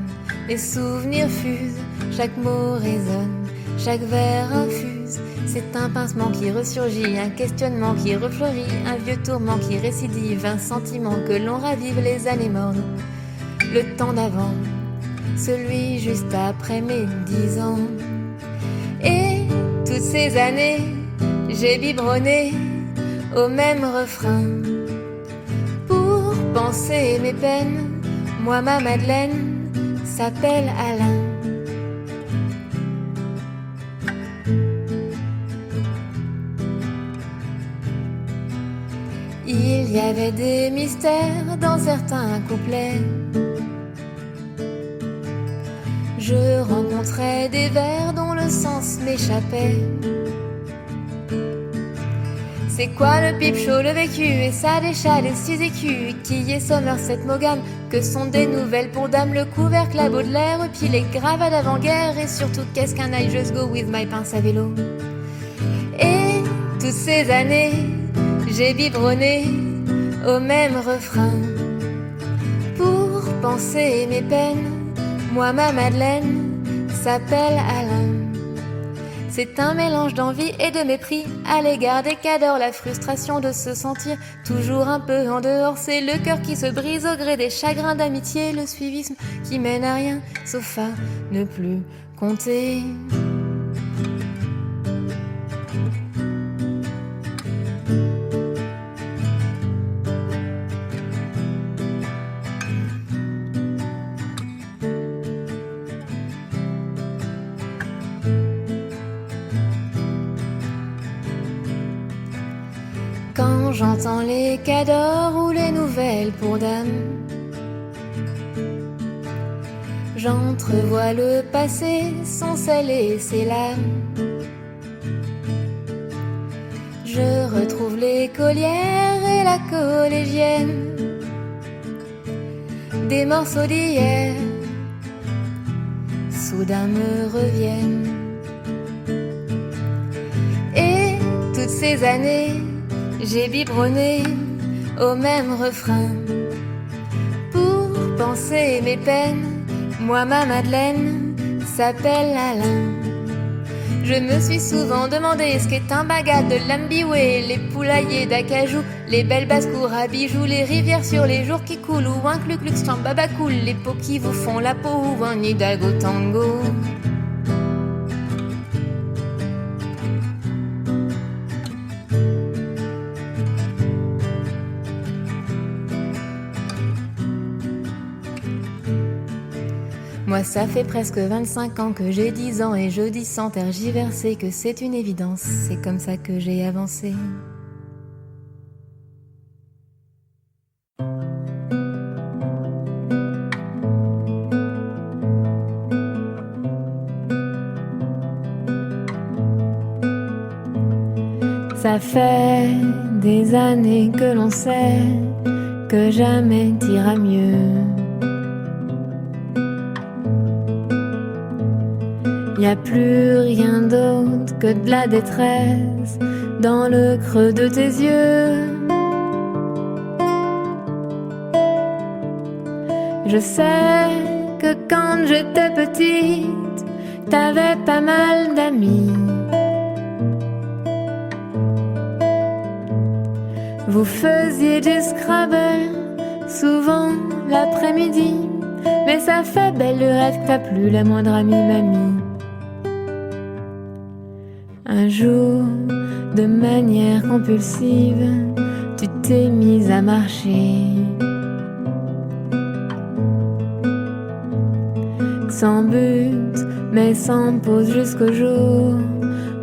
les souvenirs fusent, chaque mot résonne, chaque vers infuse. C'est un pincement qui ressurgit, un questionnement qui refleurit, un vieux tourment qui récidive, un sentiment que l'on ravive, les années mornes, le temps d'avant, celui juste après mes 10 ans. Et toutes ces années, j'ai biberonné au même refrain. Pour penser mes peines, moi ma Madeleine s'appelle Alain. Il y avait des mystères dans certains couplets. Je rencontrais des vers dont le sens m'échappait. C'est quoi le pipe chaud, le vécu, et ça déchale les 6 écus. Qui est Somerset Maugham, que sont des nouvelles pour dames, le couvercle à Baudelaire, puis les gravats d'avant-guerre, et surtout qu'est-ce qu'un I just go with my pince à vélo. Et toutes ces années, j'ai biberonné au même refrain. Pour penser mes peines, moi ma Madeleine s'appelle Alain. C'est un mélange d'envie et de mépris à l'égard des cadors, la frustration de se sentir toujours un peu en dehors. C'est le cœur qui se brise au gré des chagrins d'amitié, le suivisme qui mène à rien sauf à ne plus compter. Quand j'entends les cadors ou les nouvelles pour dames, j'entrevois le passé, son sel et ses lames. Je retrouve l'écolière et la collégienne, des morceaux d'hier soudain me reviennent. Et toutes ces années, j'ai biberonné au même refrain. Pour penser mes peines, moi ma Madeleine s'appelle Alain. Je me suis souvent demandé ce qu'est un bagat de l'ambiway, les poulaillers d'acajou, les belles basses-cours à bijoux, les rivières sur les jours qui coulent, ou un cluc-cluc babacool, les pots qui vous font la peau, ou un hidalgo tango. Moi ça fait presque 25 ans que j'ai 10 ans et je dis sans tergiverser que c'est une évidence, c'est comme ça que j'ai avancé. Ça fait des années que l'on sait que jamais t'ira mieux. Y a plus rien d'autre que de la détresse dans le creux de tes yeux. Je sais que quand j'étais petite, t'avais pas mal d'amis. Vous faisiez du Scrabble, souvent l'après-midi, mais ça fait belle lurette que t'as plus la moindre amie mamie. Un jour, de manière compulsive, tu t'es mise à marcher. Sans but, mais sans pause jusqu'au jour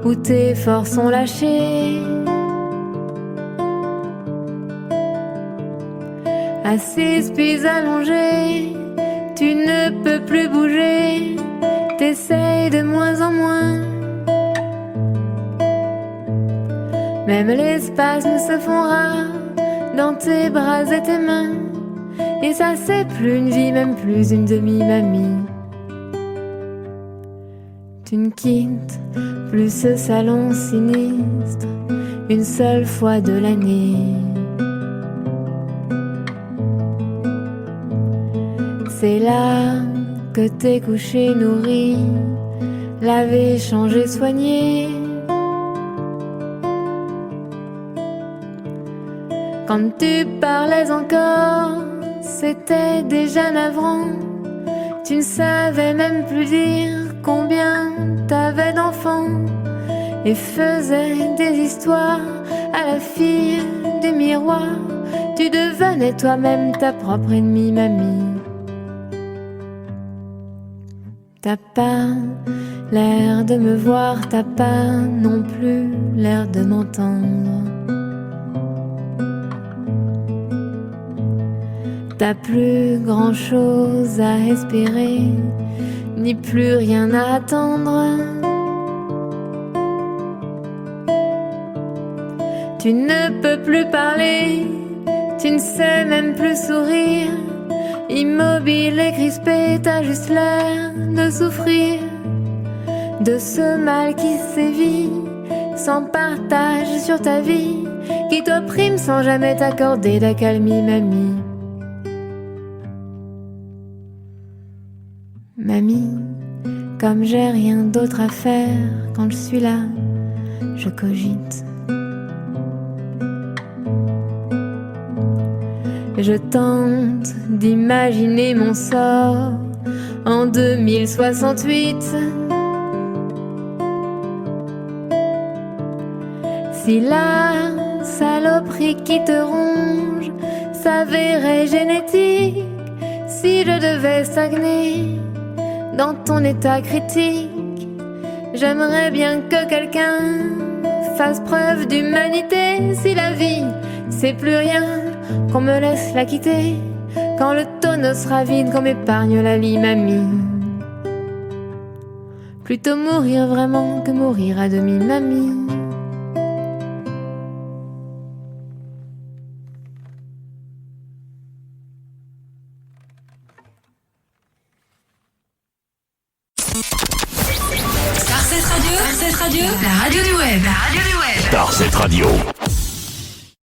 où tes forces sont lâchées. Assise puis allongée, tu ne peux plus bouger, t'essayes de moins en moins. Même les spasmes se font rares dans tes bras et tes mains. Et ça c'est plus une vie, même plus une demi-mamie. Tu ne quittes plus ce salon sinistre une seule fois de l'année. C'est là que t'es couché, nourri, lavé, changé, soigné. Quand tu parlais encore, c'était déjà navrant. Tu ne savais même plus dire combien t'avais d'enfants et faisais des histoires à la fille du miroir. Tu devenais toi-même ta propre ennemie, mamie. T'as pas l'air de me voir, t'as pas non plus l'air de m'entendre. T'as plus grand chose à espérer, ni plus rien à attendre. Tu ne peux plus parler, tu ne sais même plus sourire. Immobile et crispé, t'as juste l'air de souffrir de ce mal qui sévit, sans partage sur ta vie, qui t'opprime sans jamais t'accorder d'accalmie, mamie. Mamie, comme j'ai rien d'autre à faire, quand je suis là, je cogite. Je tente d'imaginer mon sort en 2068. Si la saloperie qui te ronge s'avérait génétique, si je devais stagner dans ton état critique, j'aimerais bien que quelqu'un fasse preuve d'humanité. Si la vie c'est plus rien, qu'on me laisse la quitter quand le tonneau sera vide, qu'on m'épargne la lie, mamie. Plutôt mourir vraiment que mourir à demi, mamie. Star 7 Radio, la radio du web. Star 7 Radio.